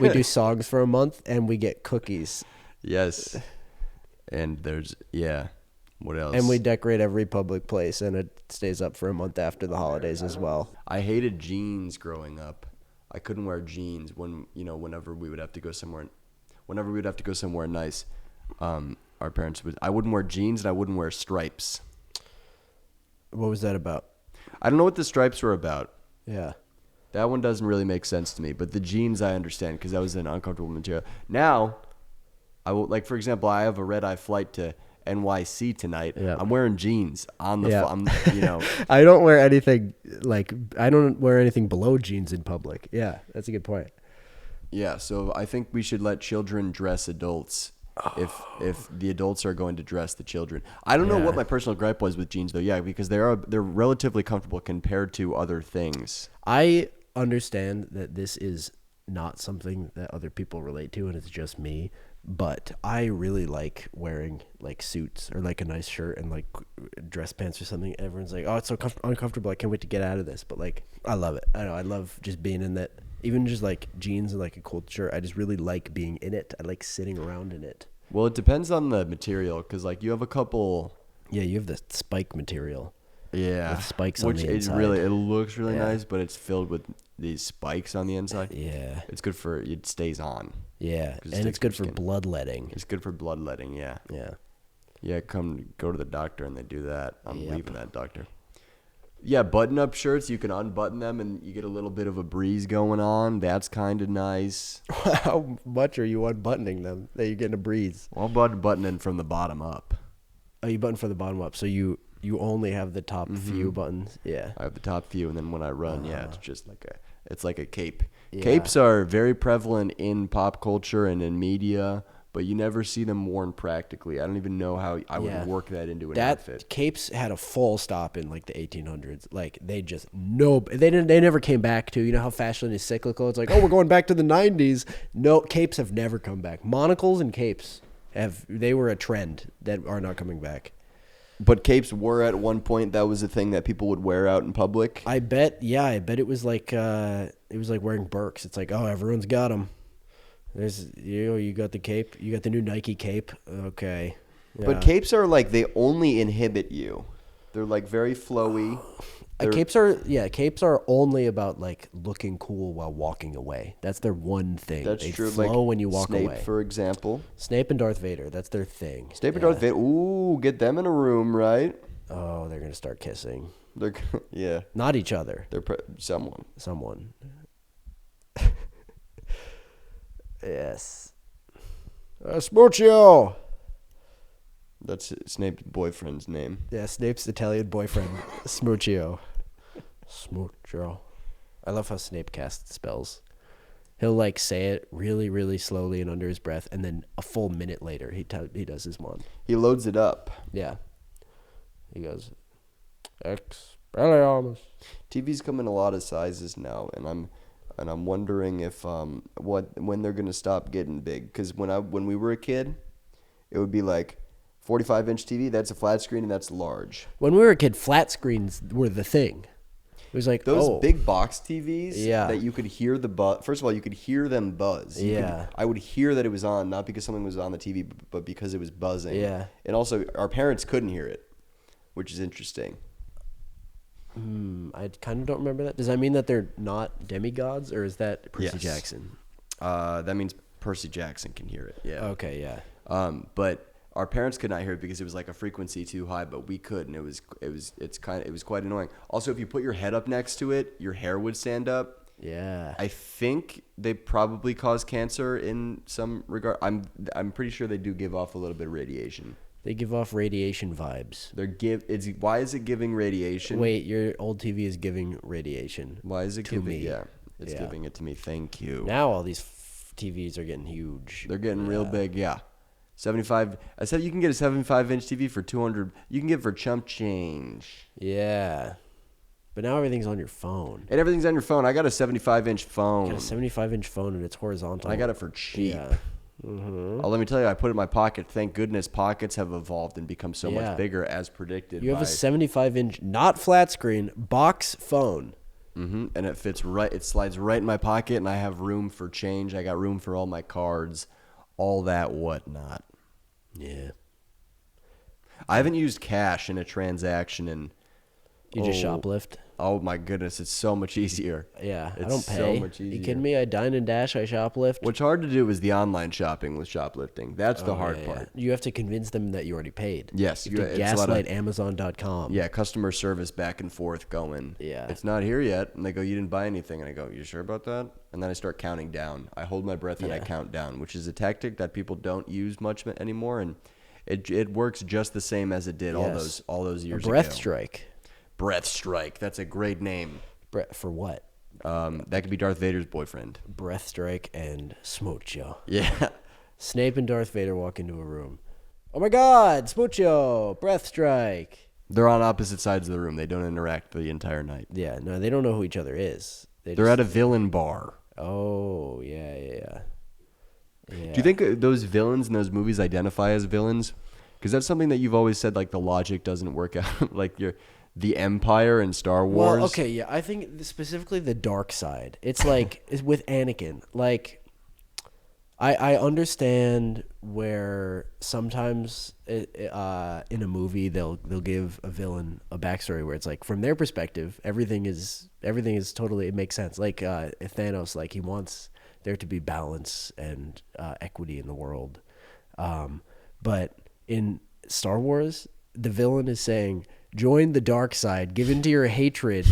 We do songs for a month, and we get cookies. Yes. And there's, what else? And we decorate every public place, and it stays up for a month after the holidays as well. I hated jeans growing up. I couldn't wear jeans whenever we would have to go somewhere nice. our parents would. I wouldn't wear jeans and I wouldn't wear stripes. What was that about? I don't know what the stripes were about. Yeah. That one doesn't really make sense to me. But the jeans I understand because that was an uncomfortable material. Now, I will, like, for example, I have a red-eye flight to NYC tonight. Yeah. I'm wearing jeans on the I don't wear anything below jeans in public. Yeah, that's a good point. Yeah, so I think we should let children dress adults if the adults are going to dress the children. I don't know what my personal gripe was with jeans though. Yeah, because they're relatively comfortable compared to other things. I understand that this is not something that other people relate to and it's just me, but I really like wearing like suits or like a nice shirt and like dress pants or something. Everyone's like, "Oh, it's so uncomfortable. I can't wait to get out of this." But like I love it. I know. I love just being in that. Even just like jeans and like a cool shirt, I just really like being in it. I like sitting around in it. Well, it depends on the material because like you have a couple. Yeah, you have the spike material. Yeah, with spikes on the inside. It looks really nice, but it's filled with these spikes on the inside. Yeah, it's good for it stays on. Yeah, and it's good for bloodletting. It's good for bloodletting. Yeah. Yeah. Yeah, go to the doctor and they do that. I'm leaving that doctor. Yeah, button-up shirts, you can unbutton them and you get a little bit of a breeze going on. That's kind of nice. How much are you unbuttoning them that you're getting a breeze? Well, I'm buttoning from the bottom up. Oh, you button from the bottom up, so you only have the top few buttons? Yeah. I have the top few, and then when I run, it's just like a cape. Yeah. Capes are very prevalent in pop culture and in media, but you never see them worn practically. I don't even know how I would work that into an outfit. Capes had a full stop in like the 1800s. Like they never came back to. You know how fashion is cyclical? It's like, oh, we're going back to the 90s. No, capes have never come back. Monocles and capes they were a trend that are not coming back. But capes were at one point, that was a thing that people would wear out in public. I bet it was like wearing Birks. It's like, oh, everyone's got them. There's you got the cape. You got the new Nike cape. Okay. Yeah. But capes are like they only inhibit you. They're like very flowy. Capes are only about like looking cool while walking away. That's their one thing. That's they true. Flow like when you walk Snape, away. for example. Snape and Darth Vader. That's their thing. Snape and Darth Vader. Ooh, get them in a room, right? Oh, they're gonna start kissing. Yeah. Not each other. They're someone. Yes. Smoochio. That's Snape's boyfriend's name. Yeah, Snape's Italian boyfriend, Smoochio. Smoochio. I love how Snape casts spells. He'll like say it really, really slowly and under his breath, and then a full minute later, he does his one. He loads it up. Yeah. He goes, Expelliarmus. TVs come in a lot of sizes now, and I'm wondering if when they're gonna stop getting big. Because when we were a kid, it would be like 45-inch TV. That's a flat screen, and that's large. When we were a kid, flat screens were the thing. It was like those big box TVs that you could hear the buzz. First of all, you could hear them buzz. I would hear that it was on, not because something was on the TV, but because it was buzzing. Yeah. And also, our parents couldn't hear it, which is interesting. I kind of don't remember that. Does that mean that they're not demigods, or is that Percy Jackson? That means Percy Jackson can hear it. Yeah. Okay. Yeah. But our parents could not hear it because it was like a frequency too high, but we could, and it was quite annoying. Also, if you put your head up next to it, your hair would stand up. Yeah. I think they probably cause cancer in some regard. I'm pretty sure they do give off a little bit of radiation. They give off radiation vibes. Why is it giving radiation? Wait, your old TV is giving radiation. Why is it to giving me? Yeah, it's giving it to me. Thank you. Now all these TVs are getting huge. They're getting real big. Yeah. 75. I said you can get a 75-inch TV for 200. You can get it for chump change. Yeah. But now everything's on your phone. And everything's on your phone. I got a 75-inch phone. I got a 75-inch phone and it's horizontal. I got it for cheap. Yeah. Mm-hmm. Oh, let me tell you, I put it in my pocket. Thank goodness pockets have evolved and become so much bigger as predicted. You have a 75-inch, not flat screen, box phone. Mm-hmm. And it fits right. It slides right in my pocket, and I have room for change. I got room for all my cards, all that whatnot. Yeah. I haven't used cash in a transaction in You just shoplift. Oh my goodness, it's so much easier. Yeah, I It's don't pay. so much You easier. kidding me? I dine and dash. I shoplift. What's hard to do is the online shopping with shoplifting. That's the hard part. You have to convince them that you already paid. Yes, you have to it's a lot of- gaslight Amazon.com. Yeah, customer service back and forth going. Yeah. It's not here yet. And they go, you didn't buy anything. And I go, you sure about that? And then I start counting down. I hold my breath and I count down, which is a tactic that people don't use much anymore. And it works just the same as it did all those years ago. Breath strike. Breath strike. That's a great name. For what? That could be Darth Vader's boyfriend. Breath strike and Smoocho. Yeah. Snape and Darth Vader walk into a room. Oh my God, Smoocho, breath strike. They're on opposite sides of the room. They don't interact the entire night. Yeah, no, they don't know who each other is. They're at a villain bar. Oh, yeah. Do you think those villains in those movies identify as villains? Because that's something that you've always said, like the logic doesn't work out. Like the Empire in Star Wars. Well, okay, yeah. I think specifically the dark side. It's like it's with Anakin. Like, I understand where sometimes in a movie they'll give a villain a backstory where it's like from their perspective everything is totally, it makes sense. Like Thanos, like he wants there to be balance and equity in the world, but in Star Wars the villain is saying, join the dark side, give in to your hatred,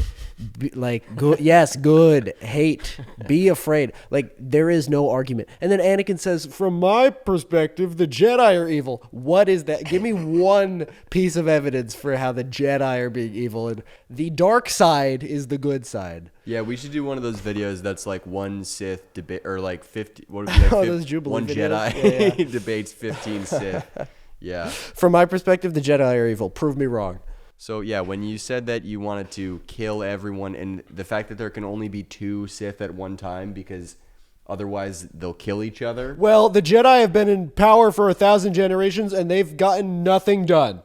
good, hate, be afraid. Like, there is no argument. And then Anakin says, from my perspective, the Jedi are evil. What is that? Give me one piece of evidence for how the Jedi are being evil and the dark side is the good side. Yeah, we should do one of those videos that's like one Sith debate, or like 50, what would be like Those Jubilee one videos? Jedi debates 15 Sith. Yeah. From my perspective, the Jedi are evil. Prove me wrong. So yeah, when you said that you wanted to kill everyone, and the fact that there can only be 2 Sith at one time because otherwise they'll kill each other. Well, the Jedi have been in power for 1,000 generations and they've gotten nothing done.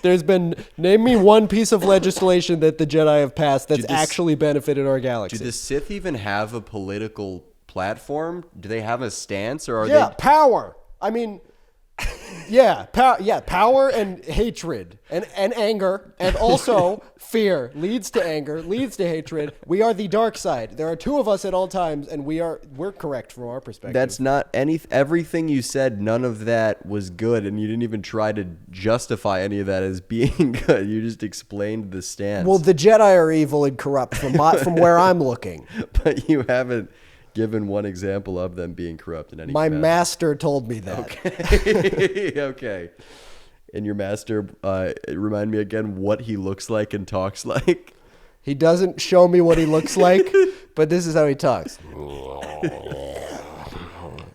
There's been, name me one piece of legislation that the Jedi have passed that's actually benefited our galaxy. Do the Sith even have a political platform? Do they have a stance, or are they? Power. I mean, power and hatred and anger, and also fear leads to anger, leads to hatred. We are the dark side. There are 2 of us at all times, and we're correct from our perspective. That's not everything you said. None of that was good, and you didn't even try to justify any of that as being good. You just explained the stance. Well, the Jedi are evil and corrupt from where I'm looking. But you haven't given one example of them being corrupt in any My fashion. master told me that. Okay. Okay. And your master, remind me again what he looks like and talks like. He doesn't show me what he looks like, but this is how he talks.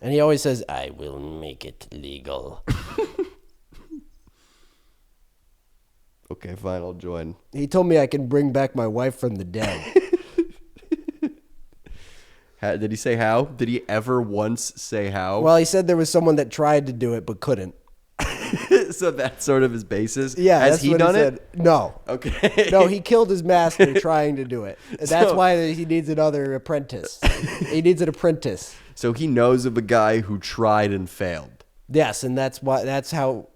And he always says, I will make it legal. Okay, fine, I'll join. He told me I can bring back my wife from the dead. Did he say how? Did he ever once say how? Well, he said there was someone that tried to do it but couldn't. So that's sort of his basis? Yeah. Has he done it? No. Okay. No, he killed his master trying to do it. That's why he needs another apprentice. He needs an apprentice. So he knows of a guy who tried and failed. Yes, and that's how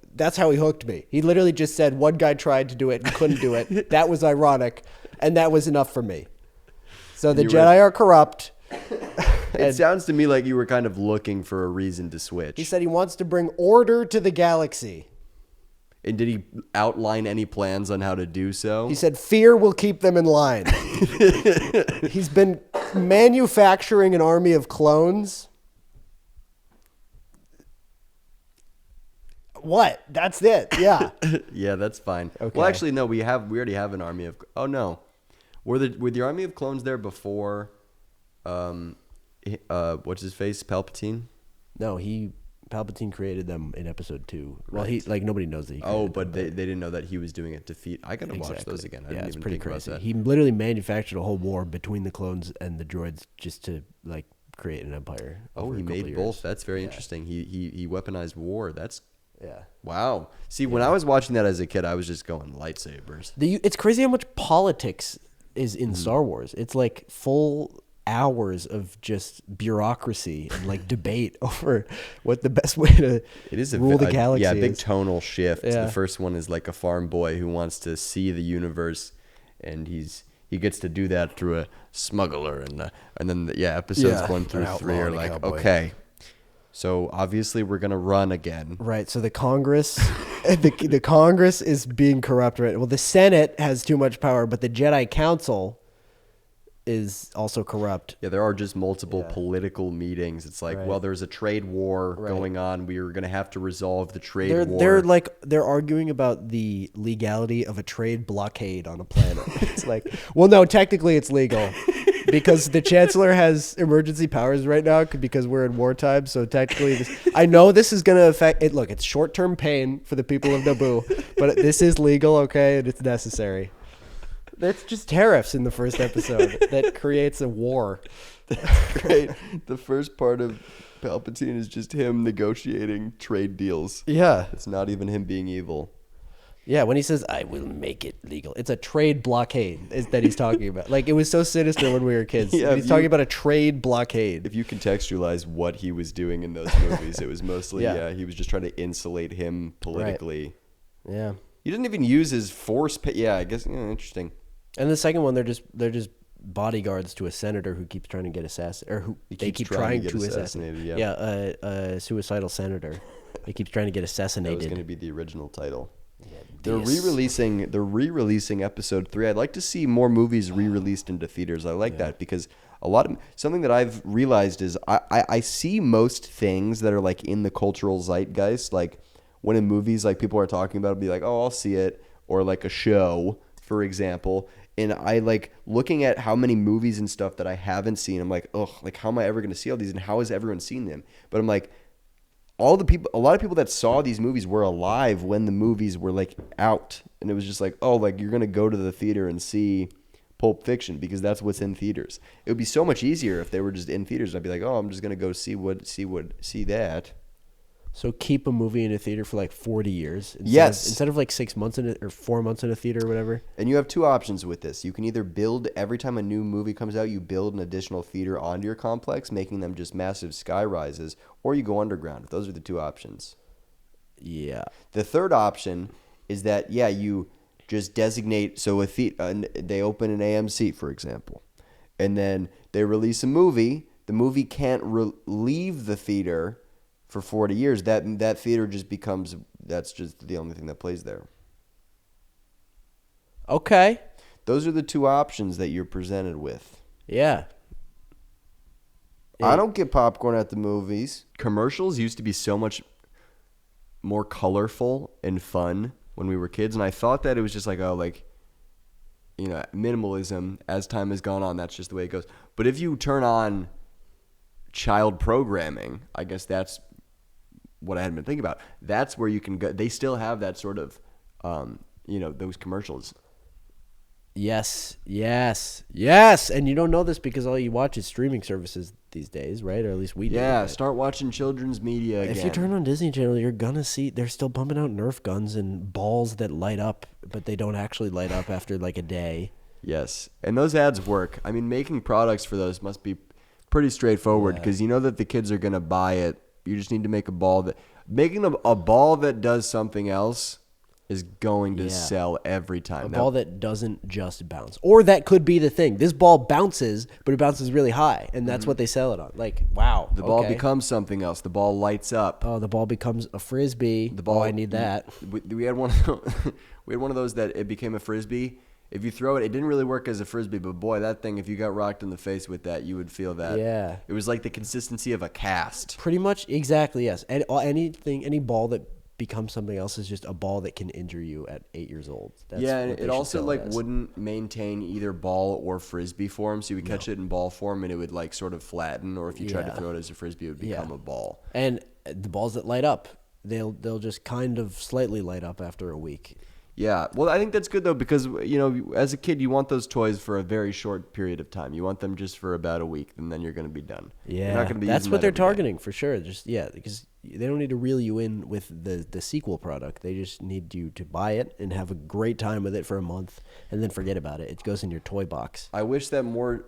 he hooked me. He literally just said one guy tried to do it and couldn't do it. That was ironic, and that was enough for me. So the Jedi are corrupt. It sounds to me like you were kind of looking for a reason to switch. He said he wants to bring order to the galaxy. And did he outline any plans on how to do so? He said fear will keep them in line. He's been manufacturing an army of clones. What? That's it. Yeah. Yeah, that's fine. Okay. Well, actually, no. We already have an army of. Oh no, were the army of clones there before? What's his face? Palpatine. No, Palpatine created them in episode 2. Well, Right. nobody knows that he Oh, created but them, they didn't know that he was doing it to defeat. I gotta watch those again. I didn't it's even pretty think about crazy. that. He literally manufactured a whole war between the clones and the droids just to like create an empire. Oh, over he a couple made of both. years. That's very interesting. He weaponized war. That's Yeah. wow. See, when I was watching that as a kid, I was just going lightsabers. It's crazy how much politics is in Star Wars. It's like full hours of just bureaucracy and like debate over what the best way to rule the galaxy yeah, big is. tonal shift. Yeah. The first one is like a farm boy who wants to see the universe, and he gets to do that through a smuggler, and then episodes 1 through 3 are like, okay, so obviously we're gonna run again. Right. So the Congress, the Congress is being corrupt. Right. Well, the Senate has too much power, but the Jedi Council is also corrupt. Yeah, there are just multiple political meetings. It's like, well, there's a trade war going on. We are going to have to resolve the trade war. They're arguing about the legality of a trade blockade on a planet. It's like, well, no, technically it's legal because the chancellor has emergency powers right now because we're in wartime. So technically, I know this is going to affect it. Look, it's short-term pain for the people of Naboo, but this is legal, okay, and it's necessary. That's just tariffs in the first episode that creates a war. That's great. The first part of Palpatine is just him negotiating trade deals. Yeah. It's not even him being evil. Yeah, when he says, I will make it legal. It's a trade blockade that he's talking about. Like, it was so sinister when we were kids. Yeah, he's talking about a trade blockade. If you contextualize what he was doing in those movies, it was mostly, he was just trying to insulate him politically. Right. Yeah. He didn't even use his force. I guess, interesting. And the second one, they're just bodyguards to a senator who keeps trying to get assassinated, or who they keep trying to assassinate. Yeah, a suicidal senator. He keeps trying to get assassinated. That was going to be the original title. Yeah, they're re-releasing episode 3. I'd like to see more movies re-released into theaters. I like that because something that I've realized is I see most things that are like in the cultural zeitgeist, like when in movies like people are talking about it, be like, oh, I'll see it, or like a show, for example. And I like looking at how many movies and stuff that I haven't seen. I'm like, oh, like how am I ever going to see all these? And how has everyone seen them? But I'm like, a lot of people that saw these movies were alive when the movies were like out. And it was just like, oh, like you're going to go to the theater and see Pulp Fiction because that's what's in theaters. It would be so much easier if they were just in theaters. I'd be like, oh, I'm just going to go see that. So keep a movie in a theater for like 40 years. Instead of like 6 months in it or 4 months in a theater or whatever. And you have two options with this. You can either build, every time a new movie comes out, you build an additional theater onto your complex, making them just massive sky rises, or you go underground. Those are the two options. Yeah. The third option is that, you just designate, so they open an AMC, for example, and then they release a movie. The movie can't leave the theater for 40 years. That theater just becomes, that's just the only thing that plays there. Okay. Those are the two options that you're presented with. Yeah. I don't get popcorn at the movies. Commercials used to be so much more colorful and fun when we were kids, and I thought that it was just like, oh, like, minimalism. As time has gone on, that's just the way it goes. But if you turn on child programming, I guess that's what I hadn't been thinking about. That's where you can go. They still have that sort of, those commercials. Yes. And you don't know this because all you watch is streaming services these days, right? Or at least we do. Yeah, start watching children's media again. If you turn on Disney Channel, you're going to see they're still pumping out Nerf guns and balls that light up, but they don't actually light up after like a day. Yes. And those ads work. I mean, making products for those must be pretty straightforward because you know that the kids are going to buy it. You just need to make a ball making a ball that does something else is going to sell every time. A ball that doesn't just bounce. Or that could be the thing. This ball bounces, but it bounces really high, and that's what they sell it on. Like, wow. The ball becomes something else. The ball lights up. Oh, the ball becomes a Frisbee. I need that. We had one of those that it became a Frisbee. If you throw it, it didn't really work as a Frisbee, but boy, that thing, if you got rocked in the face with that, you would feel that. Yeah. It was like the consistency of a cast. Pretty much, exactly, yes. And any ball that becomes something else is just a ball that can injure you at 8 years old. That's and it also wouldn't maintain either ball or Frisbee form, so you would catch it in ball form and it would like sort of flatten, or if you tried to throw it as a Frisbee, it would become a ball. And the balls that light up, they'll just kind of slightly light up after a week. Yeah, well, I think that's good, though, because, as a kid, you want those toys for a very short period of time. You want them just for about a week, and then you're going to be done. Yeah, you're not going to be that's what they're targeting, for sure. Just because they don't need to reel you in with the sequel product. They just need you to buy it and have a great time with it for a month, and then forget about it. It goes in your toy box. I wish that more,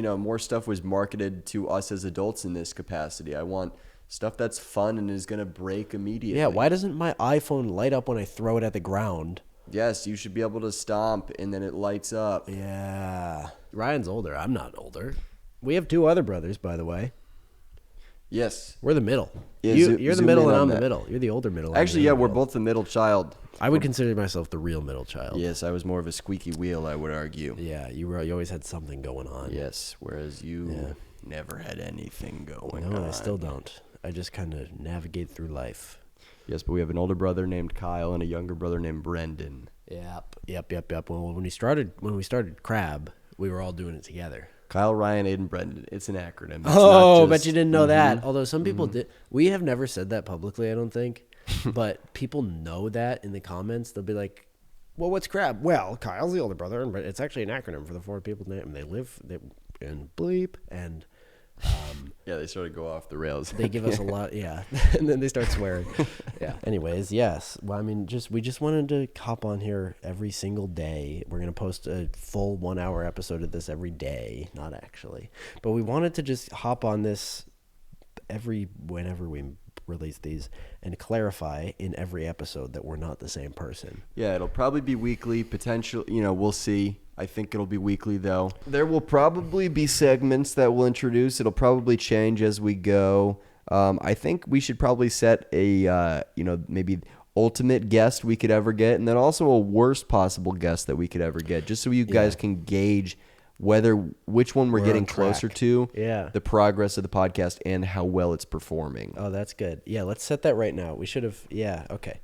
more stuff was marketed to us as adults in this capacity. I want stuff that's fun and is going to break immediately. Yeah, why doesn't my iPhone light up when I throw it at the ground? Yes, you should be able to stomp and then it lights up. Yeah. Ryan's older. I'm not older. We have 2 other brothers, by the way. Yes. We're the middle. Yeah, You're the middle in and on I'm the that. middle. You're the older middle. Actually, yeah, we're both the middle child. I would consider myself the real middle child. Yes, I was more of a squeaky wheel, I would argue. Yeah, you always had something going on. Yes, whereas you never had anything going on. No, I still don't. I just kind of navigate through life. Yes, but we have an older brother named Kyle and a younger brother named Brendan. Yep. Well, when we started Crab, we were all doing it together. Kyle, Ryan, Aiden, Brendan. It's an acronym. It's Oh, bet you didn't know that. Although some people did. We have never said that publicly, I don't think. But people know that in the comments. They'll be like, well, what's Crab? Well, Kyle's the older brother, and it's actually an acronym for the 4 people's name. They live in bleep, and Yeah, they sort of go off the rails. they give us a lot, yeah. And then they start swearing. Yeah. Anyways, yes. Well, I mean, we just wanted to hop on here every single day. We're going to post a full 1-hour episode of this every day. Not actually. But we wanted to just hop on this whenever we release these and clarify in every episode that we're not the same person. Yeah, it'll probably be weekly. Potential, we'll see. I think it'll be weekly, though. There will probably be segments that we'll introduce. It'll probably change as we go. I think we should probably set a, maybe ultimate guest we could ever get, and then also a worst possible guest that we could ever get, just so you guys can gauge which one we're getting closer to, the progress of the podcast, and how well it's performing. Oh, that's good. Yeah, let's set that right now. We should have, okay.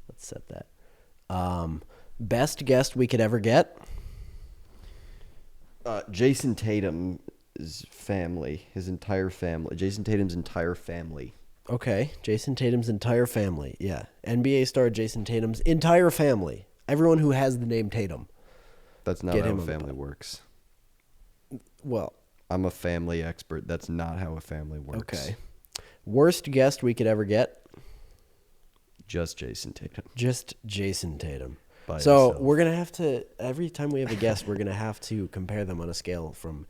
Let's set that. Best guest we could ever get? Jason Tatum's family, his entire family. Jason Tatum's entire family. Okay, Jason Tatum's entire family. Yeah, NBA star Jason Tatum's entire family. Everyone who has the name Tatum. That's not how a family works. Well, I'm a family expert. That's not how a family works. Okay. Worst guest we could ever get? Just Jason Tatum. Just Jason Tatum. So himself. We're going to have to, every time we have a guest, we're going to have to compare them on a scale from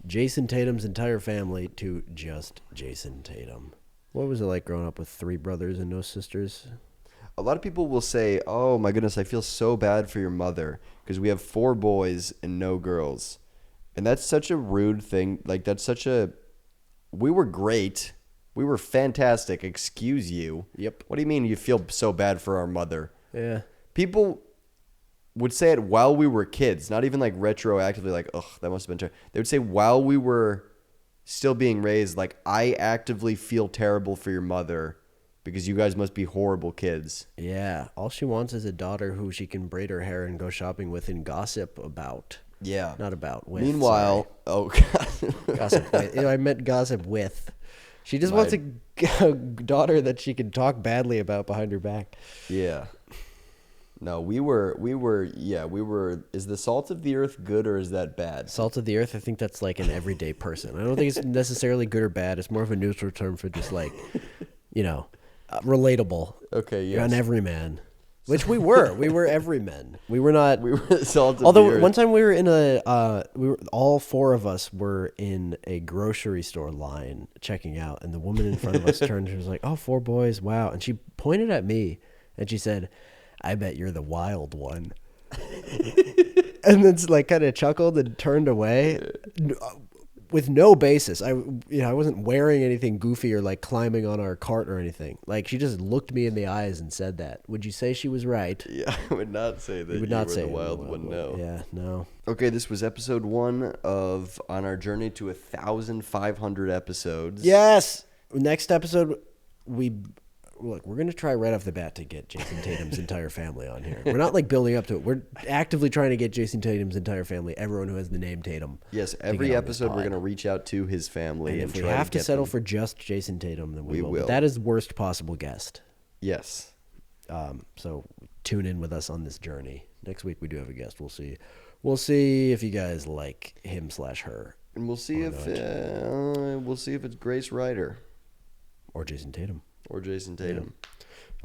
Jason Tatum's entire family to just Jason Tatum. What was it like growing up with 3 brothers and no sisters? A lot of people will say, oh my goodness, I feel so bad for your mother because we have 4 boys and no girls. And that's such a rude thing. Like, we were great. We were fantastic. Excuse you. Yep. What do you mean you feel so bad for our mother? Yeah. People would say it while we were kids, not even like retroactively, like, ugh, that must have been terrible. They would say while we were still being raised, like, I actively feel terrible for your mother because you guys must be horrible kids. Yeah. All she wants is a daughter who she can braid her hair and go shopping with and gossip about. Yeah. Not about with. Meanwhile, gossip with. I meant gossip with. She just wants a daughter that she can talk badly about behind her back. Yeah. No, we were, is the salt of the earth good or is that bad? Salt of the earth, I think that's like an everyday person. I don't think it's necessarily good or bad. It's more of a neutral term for just like, relatable. Okay, yes. An everyman. Which we were. We were everymen. We were not. We were the salt of the although earth. One time we were in all 4 of us were in a grocery store line checking out, and the woman in front of us turned and was like, "Oh, 4 boys, wow!" And she pointed at me, and she said, "I bet you're the wild one." And then like kind of chuckled and turned away with no basis. I wasn't wearing anything goofy or like climbing on our cart or anything. Like, she just looked me in the eyes and said that. Would you say she was right? Yeah, I would not say that you were the wild one. No. Yeah, no. Okay, this was episode 1 of on our journey to 1,500 episodes. Yes. Next episode, we're going to try right off the bat to get Jason Tatum's entire family on here. We're not like building up to it. We're actively trying to get Jason Tatum's entire family, everyone who has the name Tatum. Yes, every episode we're going to reach out to his family. And if we have to settle for just Jason Tatum, then we will. But that is the worst possible guest. Yes. So tune in with us on this journey. Next week we do have a guest. We'll see. We'll see if you guys like him/her. And we'll see if it's Grace Ryder or Jason Tatum. Or Jason Tatum.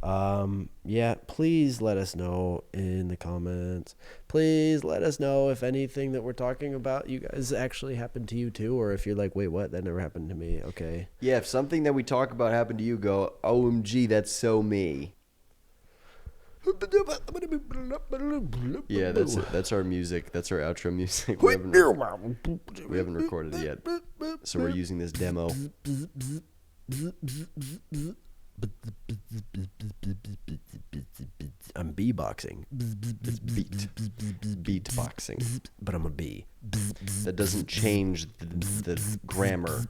Yeah, please let us know in the comments. Please let us know if anything that we're talking about you guys actually happened to you too, or if you're like, wait, what? That never happened to me. Okay. Yeah, if something that we talk about happened to you, go, OMG, that's so me. Yeah, that's our music. That's our outro music. We haven't recorded it yet, so we're using this demo. I'm beatboxing. It's beatboxing. But I'm a bee. That doesn't change the grammar.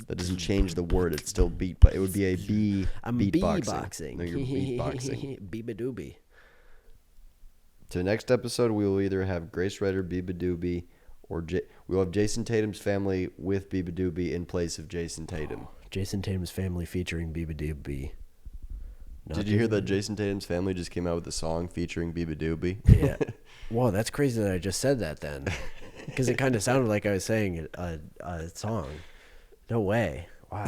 That doesn't change the word. It's still beat, but it would be a bee. I'm beatboxing. beatboxing. No, you're beatboxing. Beebadoobie. So next episode, we will either have Grace Ryder, Beabadoobie, or we'll have Jason Tatum's family with Beabadoobie in place of Jason Tatum. Jason Tatum's family featuring Beabadoobie. Did you hear that Jason Tatum's family just came out with a song featuring Beabadoobie? Yeah. Whoa, that's crazy that I just said that then. Because it kind of sounded like I was saying a song. No way. Wow.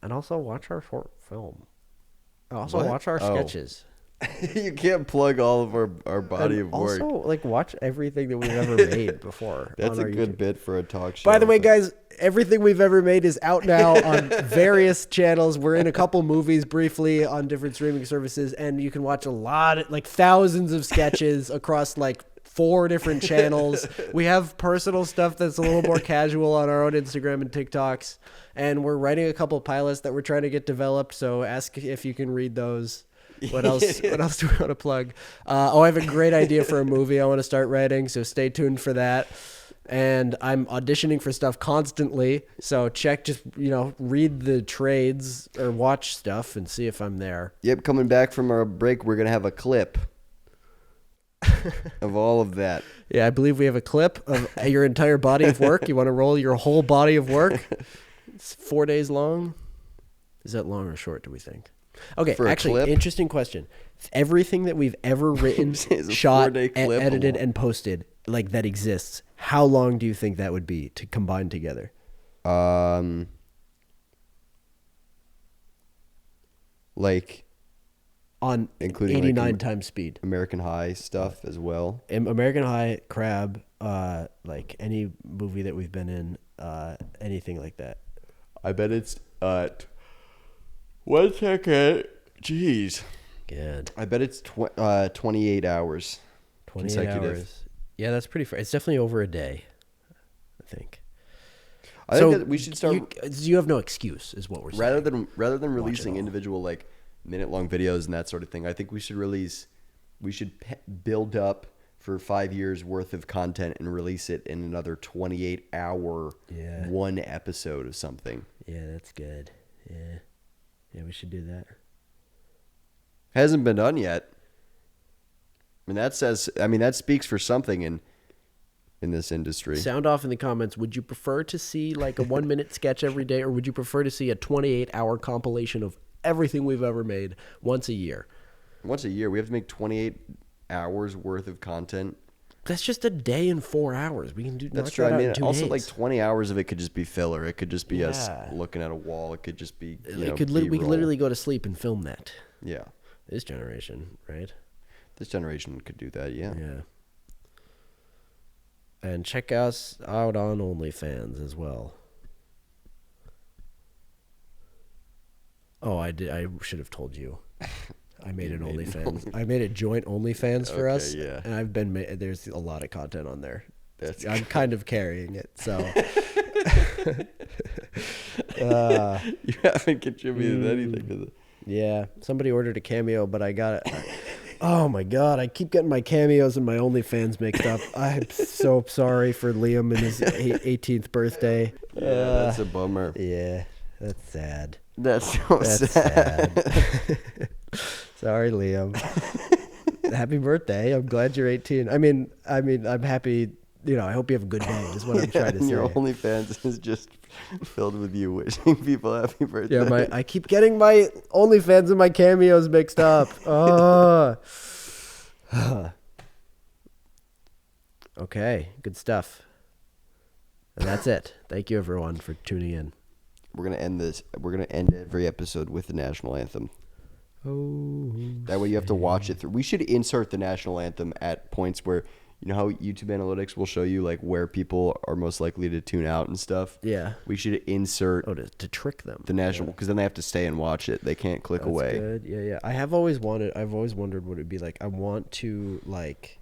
And also watch our short film. Also What? watch our sketches. You can't plug all of our body of work. Also, like, watch everything that we've ever made before. That's on a our good YouTube. bit for a talk show. By the way, guys, everything we've ever made is out now on various channels. We're in a couple movies briefly on different streaming services, and you can watch a lot, like thousands of sketches across like 4 different channels. We have personal stuff that's a little more casual on our own Instagram and TikToks, and we're writing a couple pilots that we're trying to get developed. So ask if you can read those. What else? What else do we want to plug? I have a great idea for a movie I want to start writing, so stay tuned for that. And I'm auditioning for stuff constantly, so just read the trades or watch stuff and see if I'm there. Yep, coming back from our break, we're gonna have a clip of all of that. Yeah, I believe we have a clip of your entire body of work. You want to roll your whole body of work? It's 4 days long. Is that long or short, do we think? Okay, actually, interesting question. Everything that we've ever written, shot, edited, and posted, like that exists, how long do you think that would be to combine together? Like on including 89 like times speed. American High stuff as well. American High, Crab, like any movie that we've been in, anything like that. I bet it's 1 second. Jeez. Good. I bet it's 28 hours. 28 consecutive. hours. Yeah, that's pretty fair. It's definitely over a day, I think. I think that we should start. You have no excuse, is what we're saying. Rather than releasing individual like minute-long videos and that sort of thing, I think we should build up for 5 years worth of content and release it in another 28-hour one episode of something. Yeah, that's good. Yeah, we should do that. Hasn't been done yet. That speaks for something in this industry. Sound off in the comments. Would you prefer to see like a 1 minute sketch every day, or would you prefer to see a 28-hour compilation of everything we've ever made once a year? Once a year, we have to make 28 hours worth of content. That's just a day and 4 hours. We can do. That's true. I mean, also days. like 20 hours of it could just be filler. It could just be us looking at a wall. It could just be we could literally go to sleep and film that. Yeah. This generation, right? This generation could do that. Yeah. Yeah. And check us out on OnlyFans as well. Oh, I did. I should have told you. I made an OnlyFans. I made a joint OnlyFans for us. Yeah. And I've been. There's a lot of content on there. I'm kind of carrying it. So. You haven't contributed anything to this. Yeah, somebody ordered a cameo, but I got it. Oh my god, I keep getting my cameos and my OnlyFans mixed up. I'm so sorry for Liam and his 18th birthday. Yeah, that's a bummer. Yeah, that's sad. That's so sad. Sorry, Liam. Happy birthday. I'm glad you're 18. I mean, I'm happy. I hope you have a good day, is what I'm trying to say. Your OnlyFans is just filled with you wishing people happy birthday. Yeah, I keep getting my OnlyFans and my cameos mixed up. Okay, good stuff. And that's it. Thank you, everyone, for tuning in. We're gonna end every episode with the national anthem. Oh, That way you have to watch it through. We should insert the national anthem at points where, you know how YouTube analytics will show you like where people are most likely to tune out and stuff. yeah. We should insert To trick them. the national, because then they have to stay and watch it. They can't click That's away. good. Yeah, yeah. I've always wondered what it'd be like. I want to like,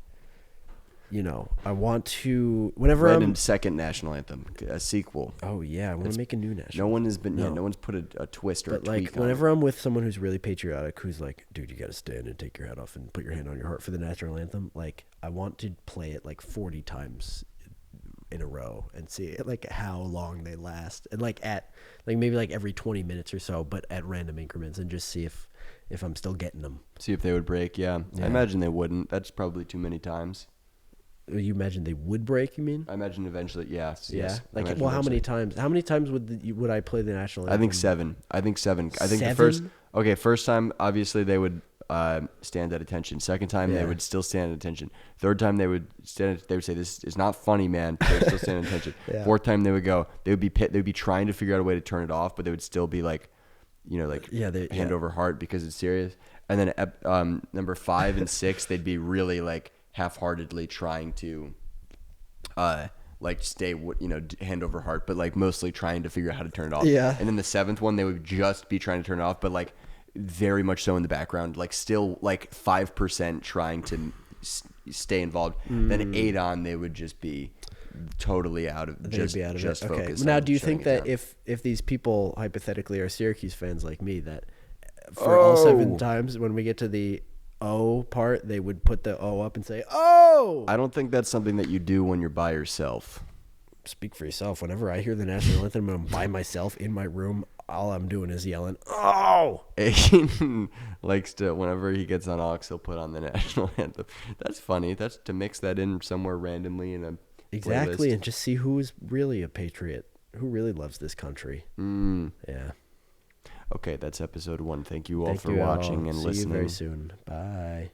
whenever Brandon's second national anthem, a sequel. Oh yeah, I want to make a new national. No one has been. No. Yeah, no one's put a twist or But a tweak like, on whenever it. I'm with someone who's really patriotic, who's like, dude, you got to stand and take your hat off and put your hand on your heart for the national anthem. Like, I want to play it like 40 times in a row and see like how long they last, and like maybe like every 20 minutes or so, but at random increments, and just see if I'm still getting them. See if they would break. Yeah. Yeah. I imagine they wouldn't. That's probably too many times. You imagine they would break? You mean? I imagine eventually. Yeah. Yeah. Yes, I Like, imagine well, how many eventually. times? How many times would I play the national anthem? I think seven. I think the Seven? first time obviously they would stand at attention. Second time they Yeah. would still stand at attention. Third time they would say this is not funny, man. They would still stand at attention. Yeah. Fourth time they would be trying to figure out a way to turn it off, but they would still be like, hand over heart because it's serious. And then number 5 and 6 they'd be really like half-heartedly trying to stay hand over heart, but like mostly trying to figure out how to turn it off. Yeah. And then the 7th one they would just be trying to turn it off, but like very much so in the background, like still like 5% trying to stay involved. Then 8 on they would just be totally out of just it. Okay. focused Now, on do you shutting think it that down. if these people hypothetically are Syracuse fans like me, that for all 7 Oh. times when we get to the O part, they would put the O up and say, "Oh!" I don't think that's something that you do when you're by yourself. Speak for yourself. Whenever I hear the national anthem and I'm by myself in my room, all I'm doing is yelling, "Oh!" Aiden likes to, whenever he gets on aux, he'll put on the national anthem. That's funny. That's to mix that in somewhere randomly in a Exactly, playlist. and just see who is really a patriot, who really loves this country. Yeah. Okay, that's episode 1. Thank you all Thank for you watching all. and See listening. you very soon. Bye.